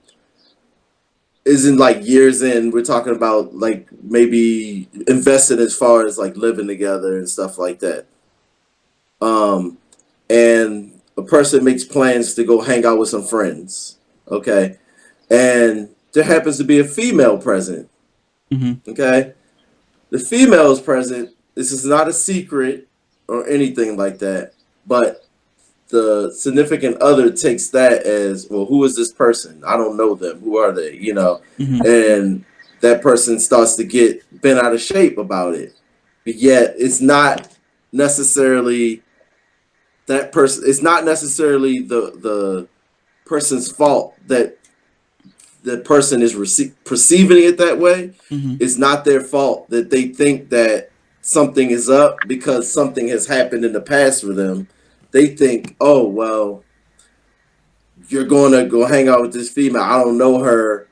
like years in. We're talking about like maybe invested as far as like living together and stuff like that. And a person makes plans to go hang out with some friends, okay? And there happens to be a female present, okay? The female is present. This is not a secret or anything like that, but the significant other takes that as, well, who is this person? I don't know them. Who are they? And that person starts to get bent out of shape about it. But yet it's not necessarily that person. It's not necessarily the person's fault that the person is perceiving it that way. It's not their fault that they think that something is up because something has happened in the past for them. They think, oh, well, you're going to go hang out with this female. I don't know her.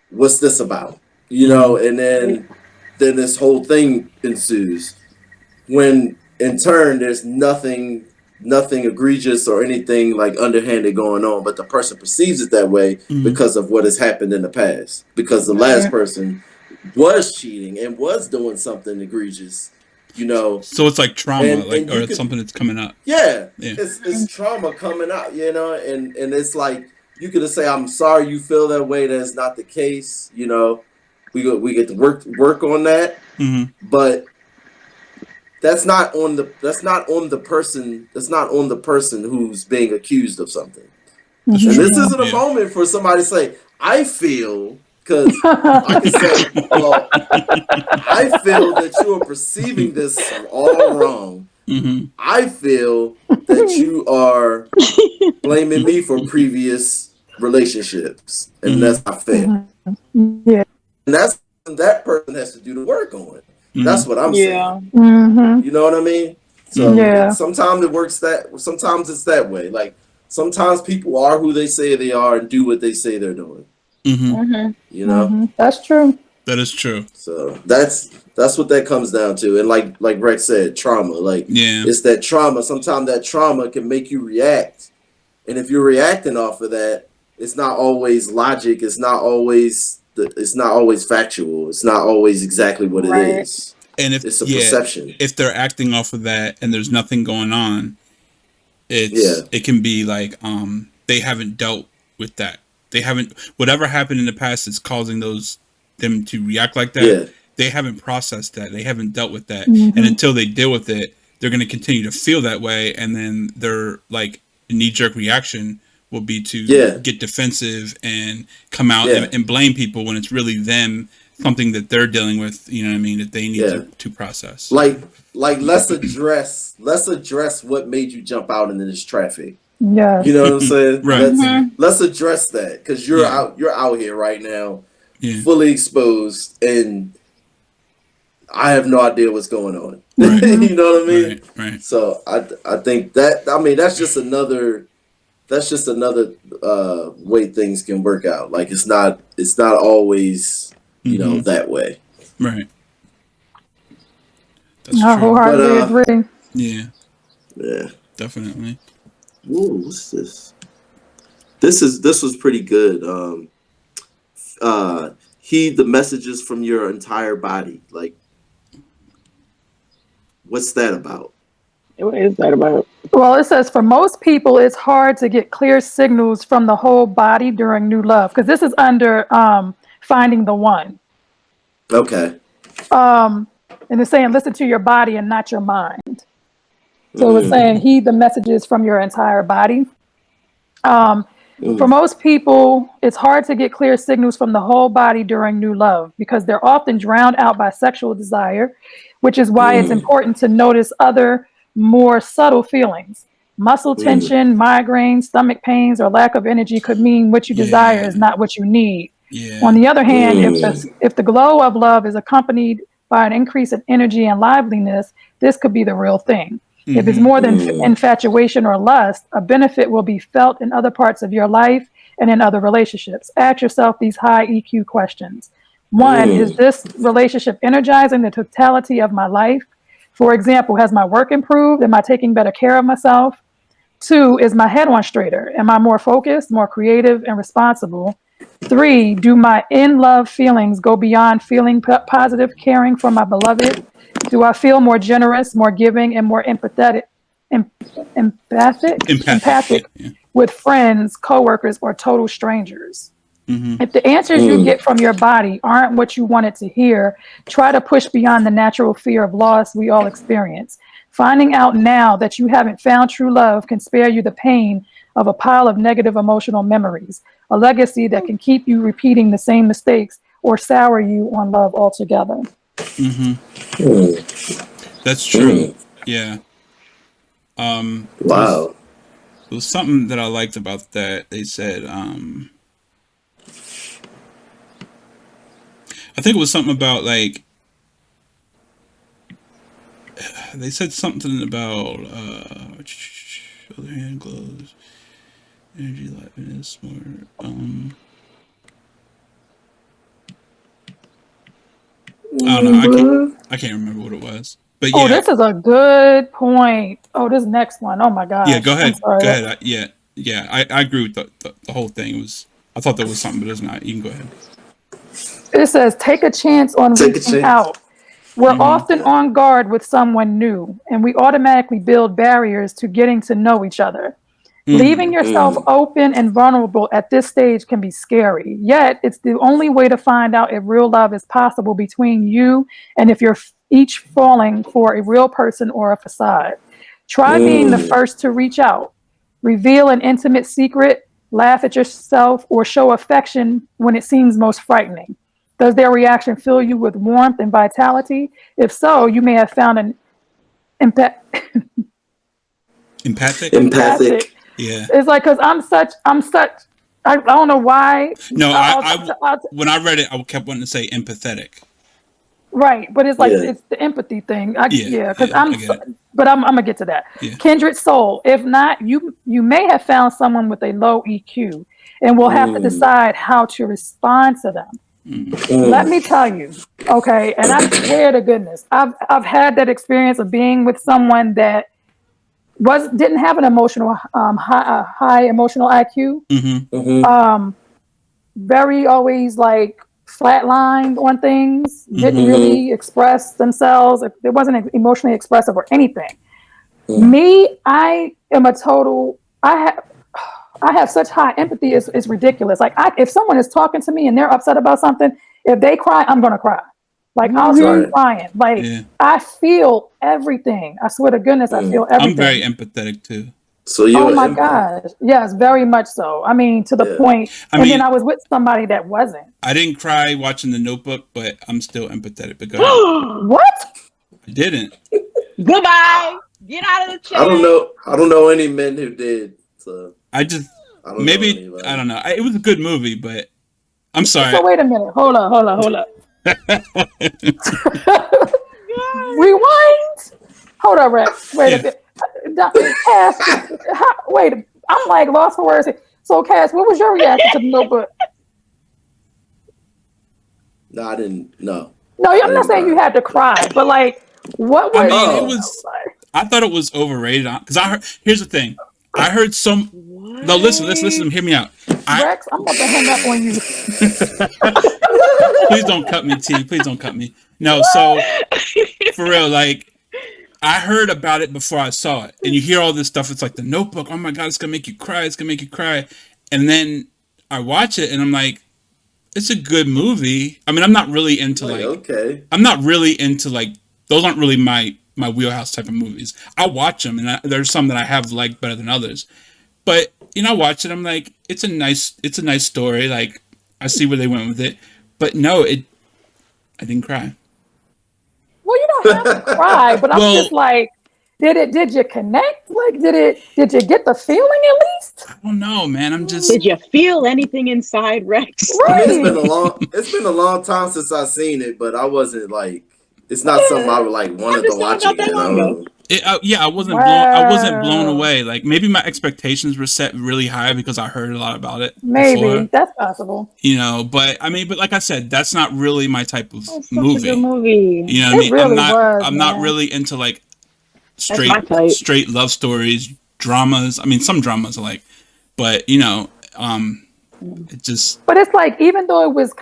What's this about? And then this whole thing ensues. When in turn, there's nothing egregious or anything like underhanded going on, but the person perceives it that way because of what has happened in the past. Because the last person was cheating and was doing something egregious. So it's like trauma, or it's something that's coming up. Yeah. It's trauma coming out, and it's like, you could just say, I'm sorry you feel that way. That's not the case. We get to work on that. But that's not on the person who's being accused of something. And this isn't a moment for somebody to say, I feel, because I can say, well, I feel that you are perceiving this all wrong. I feel that you are blaming me for previous relationships, and that's not fair. Yeah. And that person has to do the work on it. That's what I'm saying. Mm-hmm. You know what I mean? So sometimes it works sometimes it's that way. Like sometimes people are who they say they are and do what they say they're doing. You know? That's true. That is true. So that's what that comes down to. And like Rex said, trauma. Like it's that trauma. Sometimes that trauma can make you react. And if you're reacting off of that, it's not always logic. It's not always factual. It's not always exactly what it is. And if it's a perception. If they're acting off of that and there's nothing going on, it can be like they haven't dealt with that. They haven't, whatever happened in the past is causing them to react like that. Yeah. They haven't processed that. They haven't dealt with that. And until they deal with it, they're going to continue to feel that way. And then their like knee-jerk reaction will be to get defensive and come out and blame people when it's really them, something that they're dealing with, you know what I mean, that they need to process. Like let's address what made you jump out into this traffic. Yeah. You know what I'm saying? Right. Let's address that, because you're out here right now, fully exposed, and I have no idea what's going on. Right. You know what I mean? Right. So I think that, I mean, that's just another way things can work out. Like it's not always that way. Right. That's I wholeheartedly agree. Yeah. Yeah. Definitely. Ooh, what's this? This was pretty good. Heed the messages from your entire body. Like, what's that about? What is that about? Well, it says for most people, it's hard to get clear signals from the whole body during new love, because this is under finding the one. Okay. And it's saying listen to your body and not your mind. So it's saying heed the messages from your entire body. For most people, it's hard to get clear signals from the whole body during new love because they're often drowned out by sexual desire, which is why it's important to notice other more subtle feelings. Muscle tension, migraines, stomach pains, or lack of energy could mean what you desire is not what you need. On the other hand, if the glow of love is accompanied by an increase in energy and liveliness, this could be the real thing. If it's more than infatuation or lust, a benefit will be felt in other parts of your life and in other relationships. Ask yourself these high EQ questions. One, is this relationship energizing the totality of my life? For example, has my work improved? Am I taking better care of myself? Two, is my head on straighter? Am I more focused, more creative, and responsible? Three, do my in-love feelings go beyond feeling positive, caring for my beloved? Do I feel more generous, more giving, and more empathic with friends, coworkers, or total strangers? If the answers you get from your body aren't what you wanted to hear, try to push beyond the natural fear of loss we all experience. Finding out now that you haven't found true love can spare you the pain of a pile of negative emotional memories, a legacy that can keep you repeating the same mistakes or sour you on love altogether. That's true. Yeah. Wow. There was something that I liked about that. They said, I think it was something about like, they said something about other hand glows, energy, liveliness, more. I don't know. I can't remember what it was. But yeah. Oh, this is a good point. Oh, this next one. Oh my gosh. Yeah, go ahead. Go ahead. Yeah. I agree with the whole thing. I thought there was something, but it's not. You can go ahead. It says, take a chance on reaching out. We're often on guard with someone new, and we automatically build barriers to getting to know each other. Leaving yourself open and vulnerable at this stage can be scary. Yet, it's the only way to find out if real love is possible between you and if you're each falling for a real person or a facade. Try being the first to reach out. Reveal an intimate secret, laugh at yourself, or show affection when it seems most frightening. Does their reaction fill you with warmth and vitality? If so, you may have found an empathic. Yeah. It's like, because I'm such, I don't know why. No, when I read it, I kept wanting to say empathetic. Right, but it's like Yeah. it's the empathy thing. Because I get it. but I'm gonna get to that. Yeah. Kindred soul. If not, you may have found someone with a low EQ, and will have to decide how to respond to them. Let me tell you, okay, and I swear to goodness, I've had that experience of being with someone that didn't have an emotional high emotional IQ. Very always like flatlined on things, didn't really express themselves. It wasn't emotionally expressive or anything. Me, I am a total. I have such high empathy. It's ridiculous. Like if someone is talking to me and they're upset about something, if they cry, I'm gonna cry. Like I'll start crying. Like I feel everything. I swear to goodness, I feel everything. I'm very empathetic too. So you're oh my gosh, yes, very much so. I mean, to the point. Then I was with somebody that wasn't. I didn't cry watching The Notebook, but I'm still empathetic. But go ahead. What? I didn't. Goodbye. Get out of the chat. I don't know any men who did. So I don't know. It was a good movie, but I'm sorry. So wait a minute. Hold up. Rewind. Hold up, Rex. Wait a bit. Cass, wait. I'm like lost for words. So, Cass, what was your reaction to The Notebook? No, I didn't. No, I'm not saying you had to cry, but like, what was? I mean, it was. I thought it was overrated because here's the thing. I heard some. What? No, listen. Hear me out. Rex, I'm about to hang up on you. Please don't cut me, T. Please don't cut me. No, so for real, like I heard about it before I saw it, and you hear all this stuff. It's like The Notebook. Oh my God, it's gonna make you cry. It's gonna make you cry. And then I watch it, and I'm like, it's a good movie. I mean, I'm not really into I'm not really into like those aren't really my wheelhouse type of movies. I watch them, and there's some that I have liked better than others. But I watch it. I'm like, it's a nice story. Like I see where they went with it. But no, I didn't cry. Well, you don't have to cry, but I'm just like, did you connect? Like, did you get the feeling at least? I don't know, man. I'm just. Did you feel anything inside, Rex? Right. It's been a long time since I've seen it, but I wasn't like. It's not something I would like wanted to watch again. I wasn't I wasn't blown away. Like maybe my expectations were set really high because I heard a lot about it. Maybe before. That's possible. But like I said, that's not really my type of movie. A good movie. You know what I mean? Really I'm not really into like straight love stories, dramas. I mean, some dramas I like, but it just. But it's like even though it was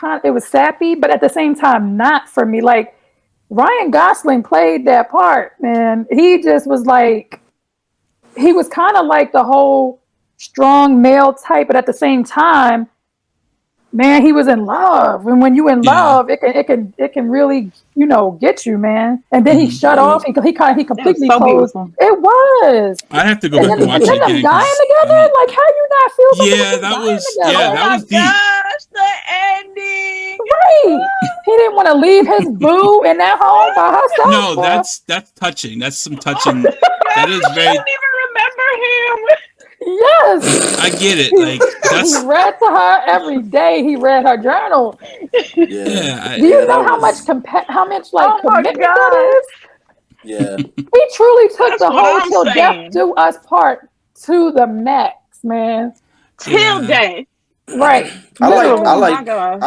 sappy, but at the same time not for me. Like Ryan Gosling played that part, man. He just was like, he was kind of like the whole strong male type, but at the same time, man, he was in love. And when you in love, it can really, get you, man. And then he shut off. He completely closed. It was. I have to go back and watch it again. Them dying together? Like how you not feel something? That was deep. Gosh, the ending. Right. He didn't want to leave his boo in that home by herself. No, that's touching. That's some touching. That is very. I don't even remember him. Yes, I get it. Like he read to her every day. He read her journal. Yeah. Do you know how much commitment that is? Yeah. He truly took the whole till death do us part to the max, man. Till death. Right. I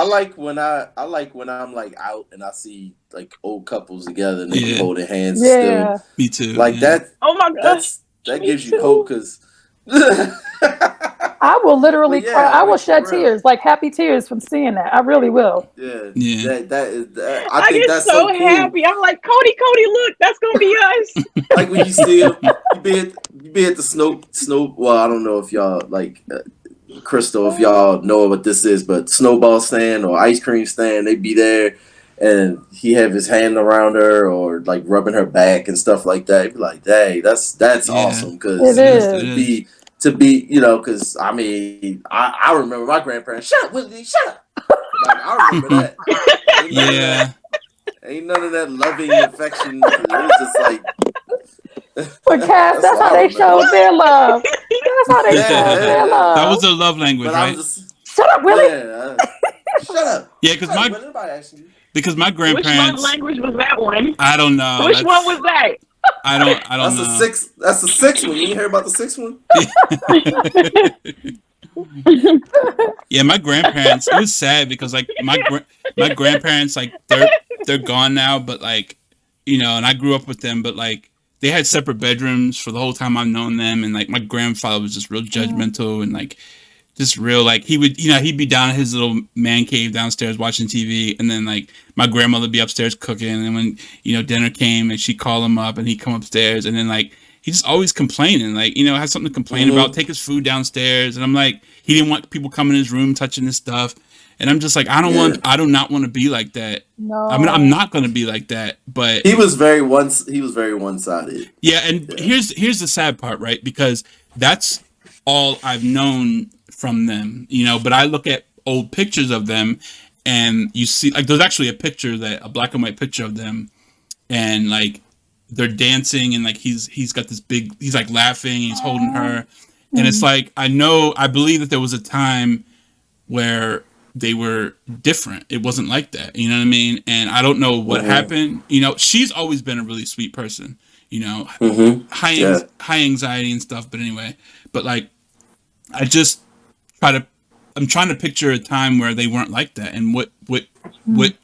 like when I'm like out and I see like old couples together and they be holding hands still. Me too. Like that. Oh my gosh. That gives you hope because. I will literally cry. I will shed tears, like happy tears from seeing that. I really will. Yeah. I think get that's so cool. happy. I'm like, Cody, look, that's gonna be us. Like when you see him, you be at the snow. Well, I don't know if y'all like Crystal, if y'all know what this is, but snowball stand or ice cream stand, they be there. And he have his hand around her or like rubbing her back and stuff like that. You'd be like, "Dang, that's awesome!" Because to be, because I mean, I remember my grandparents. Shut up, Willie! Shut up! Like, I remember that. Ain't none of that loving affection. It was just like. But Cass, that's how they showed their love. That's how they showed their love. That was their love language, right? Shut up, Willie! Shut up. Yeah, because Because my grandparents. Which love language was that one? I don't know. Which one was that? I don't That's know. That's the sixth one. You ain't heard about the sixth one? Yeah, my grandparents. It was sad because like my grandparents, like they're gone now, but like, you know, and I grew up with them, but like they had separate bedrooms for the whole time I've known them, and like my grandfather was just real judgmental and like just real like he would, you know, he'd be down in his little man cave downstairs watching TV, and then like my grandmother would be upstairs cooking, and then when, you know, dinner came and she'd call him up and he'd come upstairs, and then like he's just always complaining, like, you know, has something to complain about, take his food downstairs, and I'm like, he didn't want people coming in his room touching his stuff, and I'm just like, I do not want to be like that. No. I mean, I'm not going to be like that, but he was very one-sided. Yeah, and here's the sad part, right? Because that's all I've known from them, you know, but I look at old pictures of them and you see like there's actually a black and white picture of them, and like they're dancing, and like he's got this big, he's like laughing, he's holding her, and it's like I believe that there was a time where they were different. It wasn't like that, you know what I mean? And I don't know what happened. You know, she's always been a really sweet person, you know, high anxiety and stuff, but anyway, but like I just I'm trying to picture a time where they weren't like that, and what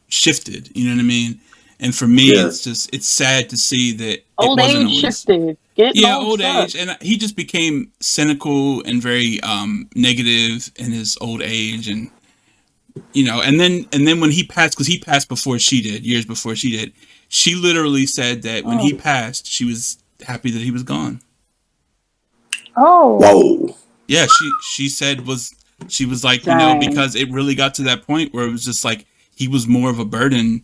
shifted, you know what I mean? And for me, it's sad to see that old age shifted. Old age, and he just became cynical and very negative in his old age, and you know, and then when he passed, because he passed before she did, years before she did, she literally said that when he passed, she was happy that he was gone. Oh, whoa! Yeah, she said she was like, you know, because it really got to that point where it was just like he was more of a burden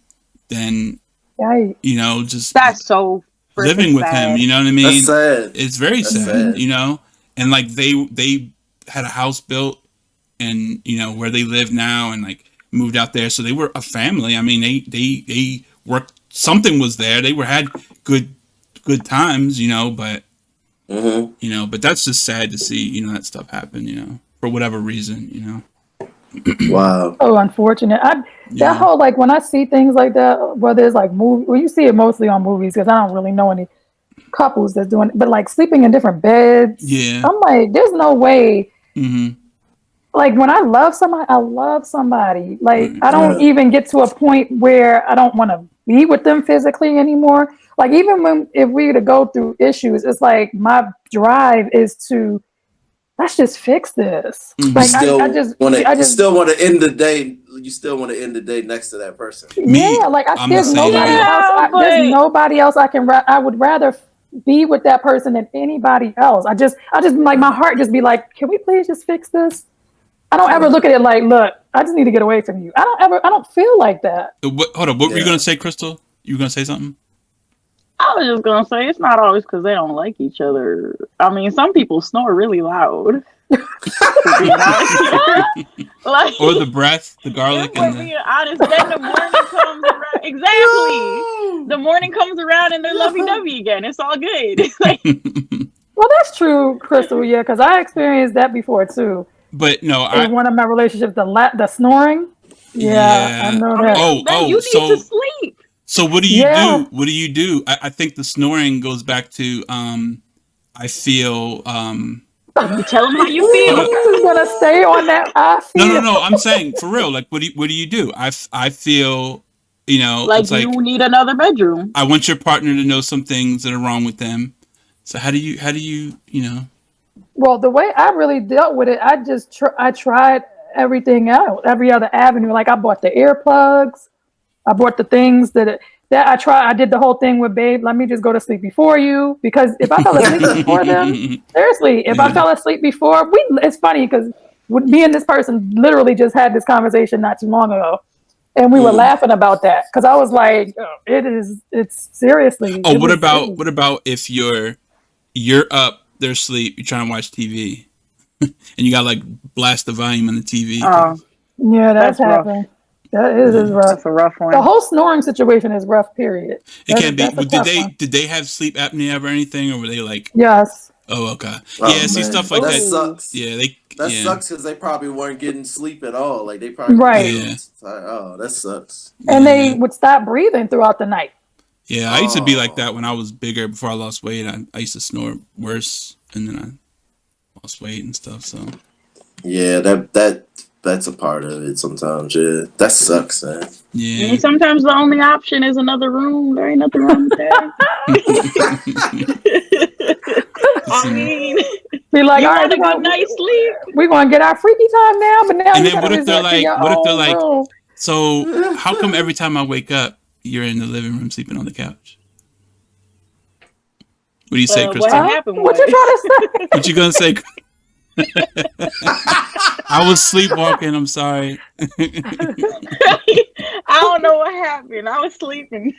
than, you know, just that's so living with him. You know what I mean? That's sad. It's very sad, you know, and like they had a house built, and you know where they live now, and like moved out there, so they were a family. I mean, they worked. Something was there. They had good times, you know, but you know, but that's just sad to see, you know, that stuff happen, you know, for whatever reason, you know. Wow. Oh, unfortunate. That whole, like, when I see things like that, whether it's like movie, well, you see it mostly on movies because I don't really know any couples that's doing it, but like sleeping in different beds. Yeah. I'm like, there's no way. Like when I love somebody. Like I don't even get to a point where I don't want to be with them physically anymore. Like even if we were to go through issues, it's like my drive is to let's just fix this. Like I just still want to end the day. You still want to end the day next to that person. Yeah, like there's nobody else. There's nobody else I would rather be with that person than anybody else. I just like my heart just be like, can we please just fix this? I don't ever look at it like, look, I just need to get away from you. I don't feel like that. Hold on, what were you gonna say, Crystal? You were gonna say something? I was just gonna say it's not always because they don't like each other. I mean, some people snore really loud. Like, or the breath, the garlic, and being honest, then the morning comes around. Exactly, the morning comes around and they're lovey-dovey again. It's all good. Like, well, that's true, Crystal. Yeah, because I experienced that before too. But no, in one of my relationships, the snoring. Yeah, I know that. You need to sleep. So what do you do? What do you do? I think the snoring goes back to I feel. You tell them how you feel. I'm gonna stay on that. I feel. No. I'm saying for real. Like, what do you do? I feel, you know, like it's you need another bedroom. I want your partner to know some things that are wrong with them. So how do you you know? Well, the way I really dealt with it, I tried everything out, every other avenue. Like I bought the earplugs, I bought the things that I tried. I did the whole thing with, babe, let me just go to sleep before you, because if I fell asleep before them, seriously, if I fell asleep before, it's funny because me and this person literally just had this conversation not too long ago, and we were laughing about that because I was like, it's seriously. Oh, what about if you're up? They're asleep. You're trying to watch TV, and you got like blast the volume on the TV. Oh, yeah, that's happened. That is rough. That's a rough one. The whole snoring situation is rough. Period. It can be. Did they have sleep apnea or anything, or were they like? Yes. Oh, okay. Oh, Yeah, see man. stuff like that that. sucks. Yeah, That yeah. sucks because they probably weren't getting sleep at all. Like they probably Right. Yeah. Oh, that sucks. And they would stop breathing throughout the night. Yeah, I used to be like that when I was bigger. Before I lost weight, I used to snore worse, and then I lost weight and stuff. So Yeah, that's a part of it sometimes. Yeah, that sucks, man. yeah. And sometimes the only option is another room. There ain't nothing wrong with that. I mean, Be like, you all right, want a good night's sleep. we're gonna get our freaky time now, but now And you then gotta resort to your own room. so how come every time I wake up, you're in the living room sleeping on the couch? What do you say, What Crystal? happened? What you trying to say? What you gonna say? I was sleepwalking. I'm sorry. I don't know what happened. I was sleeping.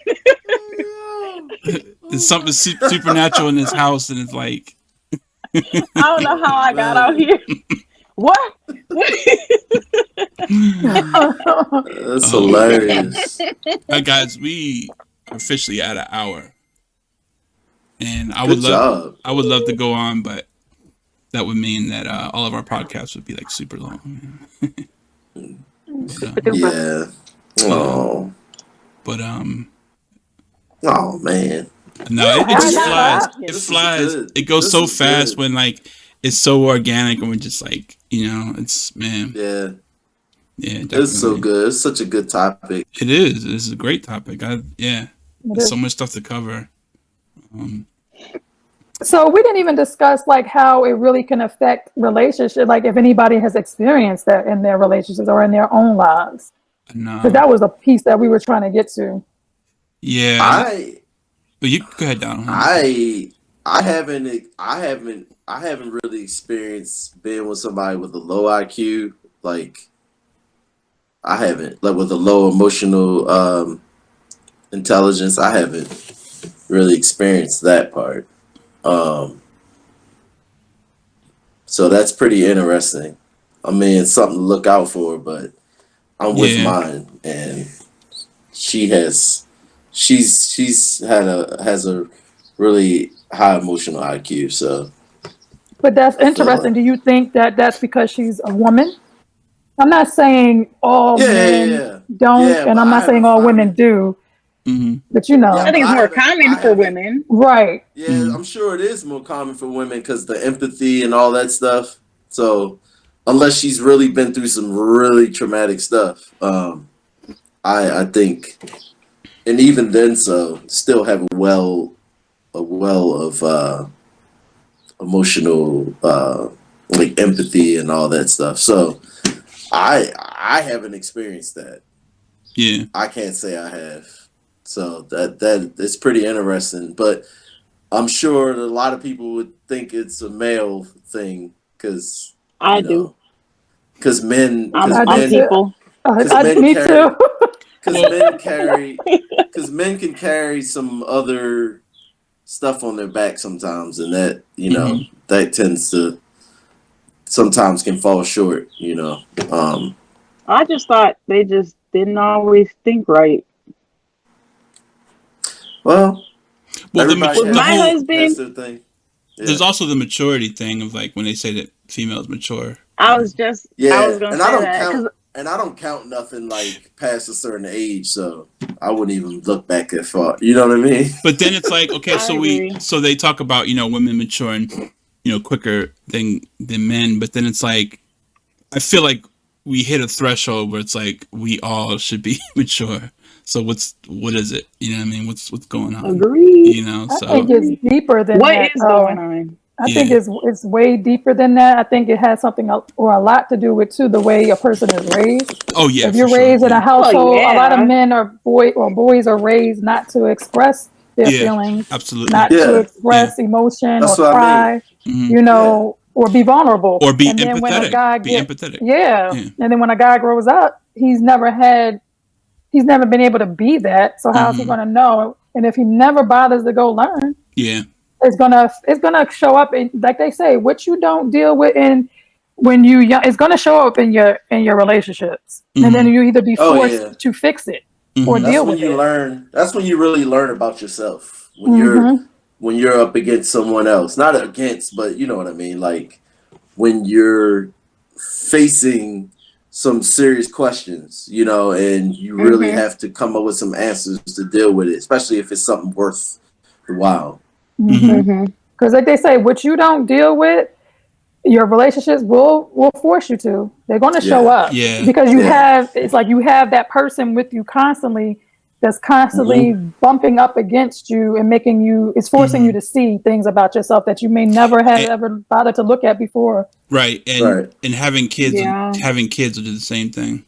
There's something supernatural in this house, and it's like I don't know how I got out here. What? That's hilarious. All right, guys, we are officially at an hour, and I Good job. would love to go on, but that would mean that all of our podcasts would be like super long. Yeah. Oh. But Oh man. no, it just flies. It This is flies. good. It goes This so is fast good. when like it's so organic, and we're just like, it's man. Yeah. Yeah, It's so definitely. good. It's such a good topic. It is. This is a great topic. There's is. so much stuff to cover. So we didn't even discuss like how it really can affect relationship, like if anybody has experienced that in their relationships or in their own lives. No. Because that was a piece that we were trying to get to. Yeah. But you go ahead, Donald. I haven't really experienced being with somebody with a low IQ. Like I haven't, like with a low emotional intelligence. I haven't really experienced that part. So that's pretty interesting. I mean, it's something to look out for, but I'm with mine, and she's has a really high emotional IQ. So, But that's interesting. Do you think that that's because she's a woman? I'm not saying all men don't, and I'm not saying all women do. Mm-hmm. But I think it's more common for women. Right. Yeah, I'm sure it is more common for women because the empathy and all that stuff. So, unless she's really been through some really traumatic stuff, I think, and even then, so still have a well of emotional like empathy and all that stuff. So, I haven't experienced that. Yeah, I can't say I have. So that it's pretty interesting, but I'm sure that a lot of people would think it's a male thing because I do. Because men, people. Me too. Because men can carry some other stuff on their back sometimes, and that that tends to sometimes can fall short. I just thought they just didn't always think right. Well, my husband. Thing. Yeah. There's also the maturity thing of like when they say that females mature. I was going to say that. And I don't count nothing like past a certain age, so I wouldn't even look back that far. You know what I mean? But then it's like, okay, so they talk about women maturing, quicker than men, but then it's like, I feel like we hit a threshold where it's like we all should be mature. So what is it? You know what I mean? What's going on? Agreed. So I think it's deeper than what that. What is going on? I think it's way deeper than that. I think it has something or a lot to do with too the way a person is raised. Oh yeah. If you're raised in a household, a lot of men boys are raised not to express their feelings, absolutely, not to express emotion That's or cry, or be vulnerable, or be and empathetic. Then when a guy empathetic. And then when a guy grows up, he's never been able to be that. So how's he going to know? And if he never bothers to go learn, it's gonna show up in, like they say, what you don't deal with when you young, it's gonna show up in your relationships, and then you either be forced to fix it or deal with it. That's when you really learn about yourself. When when you're up against someone else, not against, but you know what I mean, like when you're facing some serious questions, you know, and you really have to come up with some answers to deal with it, especially if it's something worth the while. Because like they say, what you don't deal with, your relationships will force you to. They're going to show up because you have, it's like you have that person with you constantly that's constantly bumping up against you and making you, it's forcing you to see things about yourself that you may never have ever bothered to look at before. Right. And having kids, will do the same thing.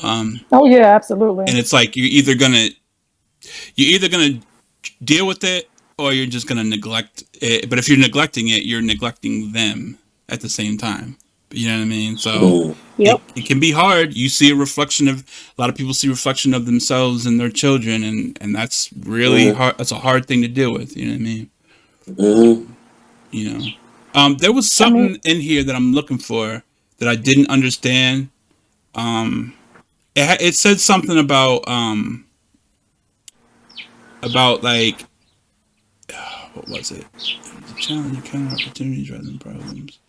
Oh yeah, absolutely. And it's like you're either gonna deal with it or you're just gonna neglect it. But if you're neglecting it, you're neglecting them at the same time. You know what I mean? So it can be hard. You see a lot of people see a reflection of themselves and their children, and that's really hard. That's a hard thing to deal with. You know what I mean? You know, there was something in here that I'm looking for that I didn't understand. It said something about like, what was it? The challenge, encounter opportunities rather than problems.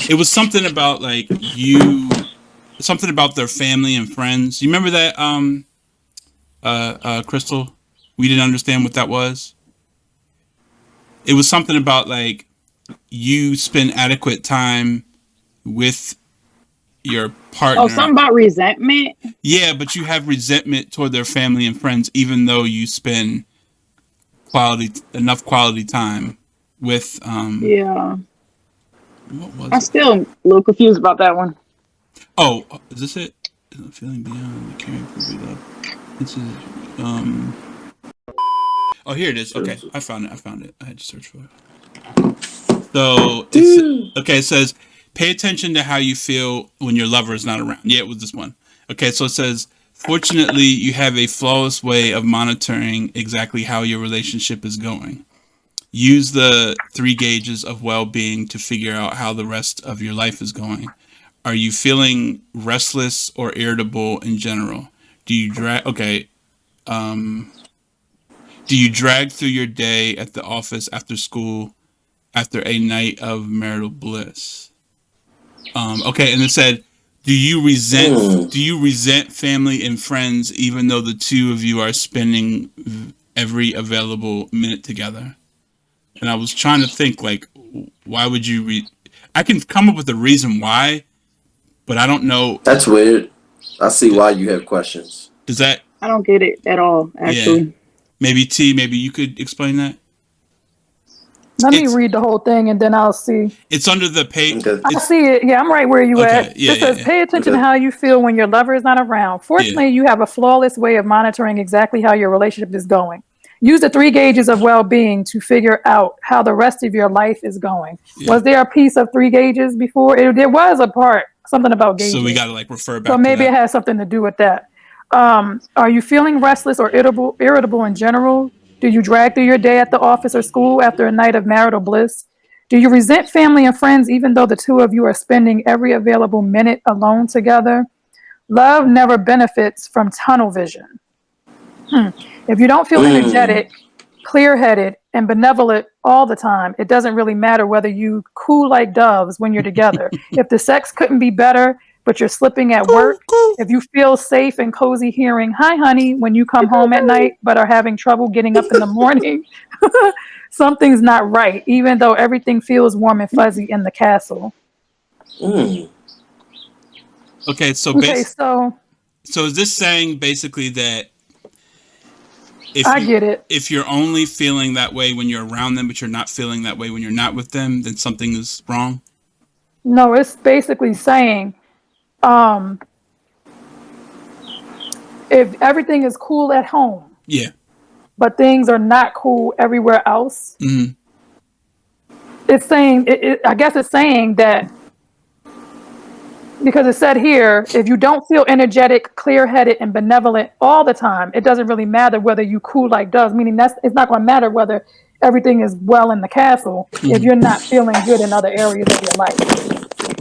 It was something about like something about their family and friends. You remember that, Crystal? We didn't understand what that was. It was something about like you spend adequate time with your partner. Oh, something about resentment? Yeah, but you have resentment toward their family and friends, even though you spend enough quality time with. Yeah. What was I'm still a little confused about that one. Oh, is this it? Feeling beyond the caring for love. This is Oh, here it is. Okay, I found it. I had to search for it. So it says, pay attention to how you feel when your lover is not around. Yeah, it was this one. Okay, so it says, fortunately, you have a flawless way of monitoring exactly how your relationship is going. Use the 3 gauges of well-being to figure out how the rest of your life is going. Are you feeling restless or irritable in general? Do you drag through your day at the office, after school, after a night of marital bliss? And it said, do you resent family and friends even though the two of you are spending every available minute together? And I was trying to think, like, why would you I can come up with a reason why, but I don't know. That's weird. I see why you have questions. Does that? I don't get it at all, actually. Yeah. Maybe you could explain that? Let me read the whole thing and then I'll see. It's under the page. Okay. I see it. Yeah, I'm right where you at. Yeah, it says, pay attention to how you feel when your lover is not around. Fortunately, you have a flawless way of monitoring exactly how your relationship is going. Use the 3 gauges of well-being to figure out how the rest of your life is going. Yeah. Was there a piece of 3 gauges before? There was a part, something about gauges. So we got to like refer back to maybe it has something to do with that. Are you feeling restless or irritable in general? Do you drag through your day at the office or school after a night of marital bliss? Do you resent family and friends even though the two of you are spending every available minute alone together? Love never benefits from tunnel vision. If you don't feel energetic, clear-headed, and benevolent all the time, it doesn't really matter whether you coo like doves when you're together. If the sex couldn't be better, but you're slipping at work, if you feel safe and cozy hearing, hi, honey, when you come home at night, but are having trouble getting up in the morning, something's not right, even though everything feels warm and fuzzy in the castle. Okay, so is this saying basically that if you're only feeling that way when you're around them, but you're not feeling that way when you're not with them, then something is wrong? No, it's basically saying, if everything is cool at home, but things are not cool everywhere else, it's saying, I guess it's saying that, because it said here, if you don't feel energetic, clear-headed, and benevolent all the time, it doesn't really matter whether you cool like doves, meaning it's not going to matter whether everything is well in the castle if you're not feeling good in other areas of your life.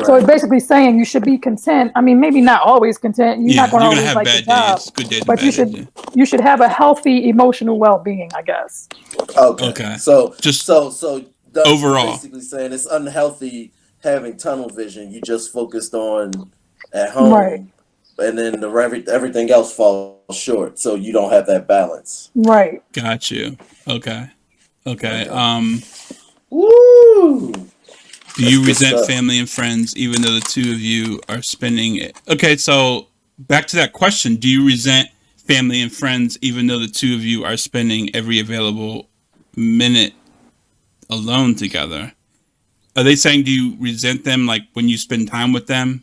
So it's basically saying you should be content. I mean, maybe not always content. You're not going to always have like bad the job, days, good days, but and bad days, you should have a healthy emotional well-being, I guess. Okay. So just Doug's overall, basically saying it's unhealthy having tunnel vision. You just focused on at home, Right. and then everything else falls short. So you don't have that balance. Right. Got you. Okay. Woo! Do you resent family and friends even though the two of you are spending it? Okay, so back to that question. Do you resent family and friends even though the two of you are spending every available minute alone together? Are they saying do you resent them like when you spend time with them?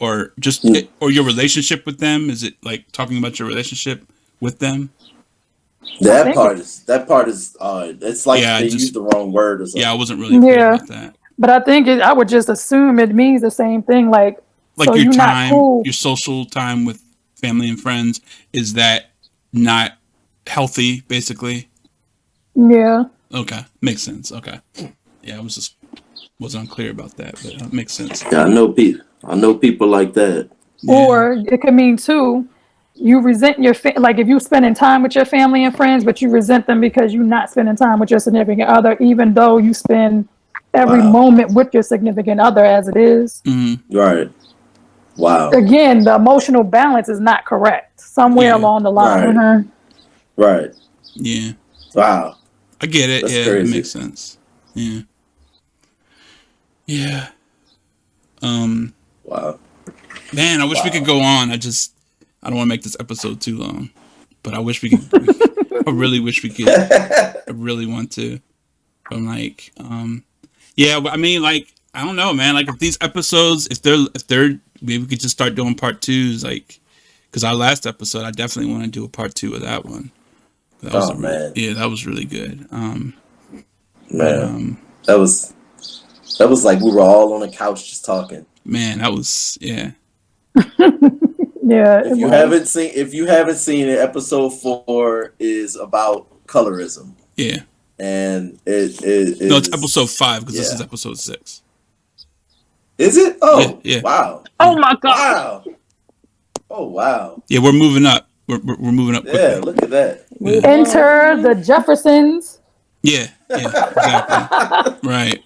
Or just or your relationship with them? Is it like talking about your relationship with them? That part is it's like they used the wrong word or something. Yeah, I wasn't really clear about that. But I think I would just assume it means the same thing. Like so your you're time, not cool. your social time with family and friends, is that not healthy, basically? Yeah. Okay, makes sense. Okay, yeah, I was unclear about that, but it makes sense. Yeah, I know people like that. Yeah. Or it could mean too, you resent your like if you're spending time with your family and friends, but you resent them because you're not spending time with your significant other, even though you spend every moment with your significant other as it is. Mm-hmm. Right. Wow. Again, the emotional balance is not correct somewhere along the line. Right. Right. Yeah. Wow. I get it. That's yeah, crazy. It makes sense. Yeah. Yeah. Wow. Man, I wish we could go on. I don't want to make this episode too long, but I wish we could. I really wish we could. I really want to. But I'm like, yeah. I mean, like, I don't know, man. Like, if these episodes, if they're, maybe we could just start doing part twos, like, because our last episode, I definitely want to do a part two of that one. That was man. Yeah, that was really good. Man, that was like we were all on the couch just talking. Man, that was Yeah. If you haven't seen it, episode 4 is about colorism. Yeah. And no, it's episode 5 because this is episode 6. Is it? Oh, yeah. Wow. Oh my God. Wow. Oh wow. Yeah, we're moving up. We're moving up quickly. Yeah, look at that. Enter the Jeffersons. Yeah, exactly. Right.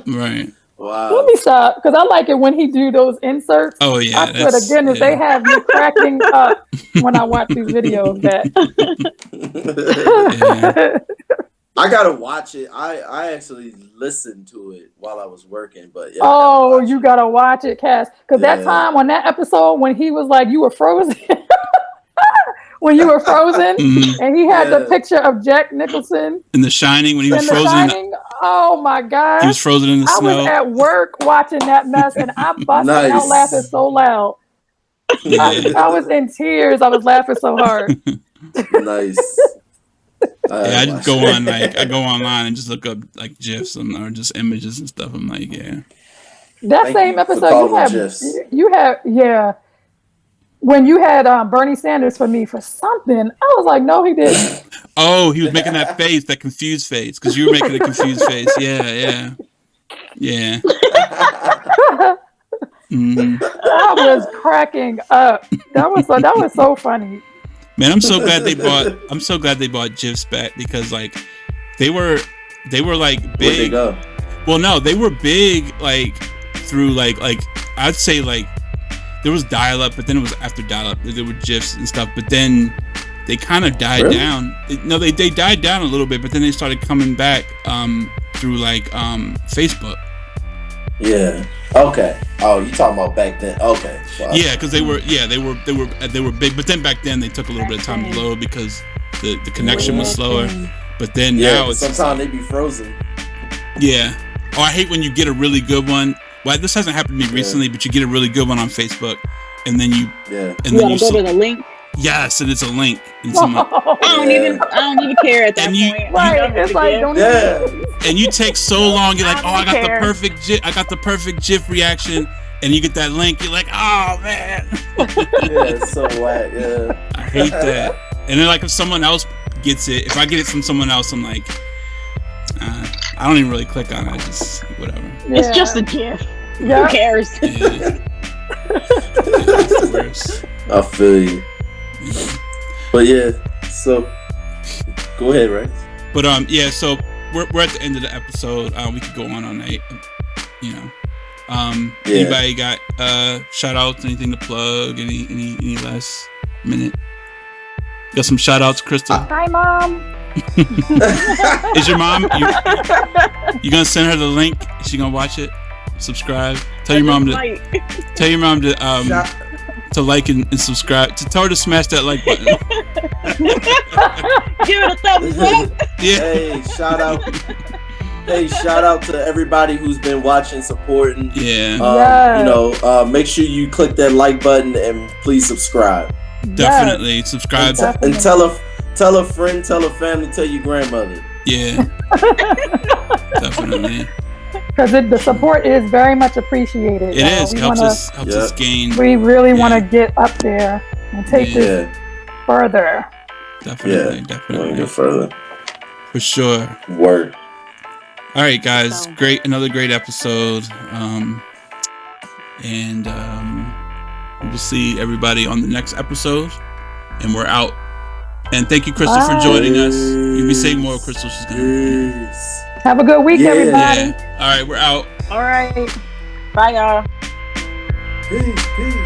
Right. Wow. Let me stop because I like it when he do those inserts. Oh yeah. I swear to goodness, they have me cracking up when I watch these videos. I gotta watch it. I actually listened to it while I was working, but yeah. You gotta watch it, Cass. Because that time on that episode when he was like, "You were frozen." When you were frozen, and he had the picture of Jack Nicholson in The Shining when he was frozen. Oh my God! He was frozen in the snow. I was at work watching that mess, and I busted out laughing so loud. I was in tears. I was laughing so hard. Nice. I just go on I go online and just look up like GIFs or just images and stuff. I'm like, yeah. That same episode you have when you had Bernie Sanders for me for something, I was like, no, he didn't. Oh, he was making that face, that confused face, because you were making a confused face. Yeah. I was cracking up. That was so funny. Man, I'm so glad they bought GIFs back because like they were like big. Where'd they go? Well, no, they were big like through like I'd say like there was dial-up, but then it was after dial-up. There were GIFs and stuff, but then they kind of died down. They died down a little bit, but then they started coming back through like Facebook. Yeah. Okay. Oh, you talking about back then? Okay. Wow. Yeah, because they were big, but then back then they took a little bit of time to load because the connection was slower. But then now it's sometimes they be frozen. Yeah. Oh, I hate when you get a really good one. Well, this hasn't happened to me recently, but you get a really good one on Facebook, and then you go to the link. Yes, and it's a link. And I don't even care at that point. Right? It's like don't and you take so long. You're like, I got the perfect GIF reaction, and you get that link. You're like, oh man. It's so whack. Yeah. I hate that. And then like if someone else gets it, if I get it from someone else, I'm like, I don't even really click on it. I just whatever. It's just a GIF. Yeah. Who cares? Yeah. It's the worst. I feel you. But yeah, so go ahead, right? But yeah. So we're at the end of the episode. We could go on all night. You know. Anybody got shout outs? Anything to plug? Any last minute? Got some shout outs, Crystal? Hi, Mom. Is your mom? You gonna send her the link? Is she gonna watch it? Subscribe. Tell your mom to like and subscribe. To tell her to smash that like button. Give it a thumbs up. Yeah. Hey, shout out to everybody who's been watching, supporting. Yeah. You know, make sure you click that like button and please subscribe. Definitely subscribe. And tell a friend, tell a family, tell your grandmother. Yeah. Definitely. Because the support is very much appreciated. It is. Helps us gain. We really want to get up there and take this further. Definitely. Get further. For sure. Word. All right, guys. Another great episode. And we'll see everybody on the next episode. And we're out. And thank you, Crystal, for joining us. You'll be saying more, Crystal. She's gonna. Have a good week, everybody. Yeah. All right, we're out. All right. Bye, y'all. Peace.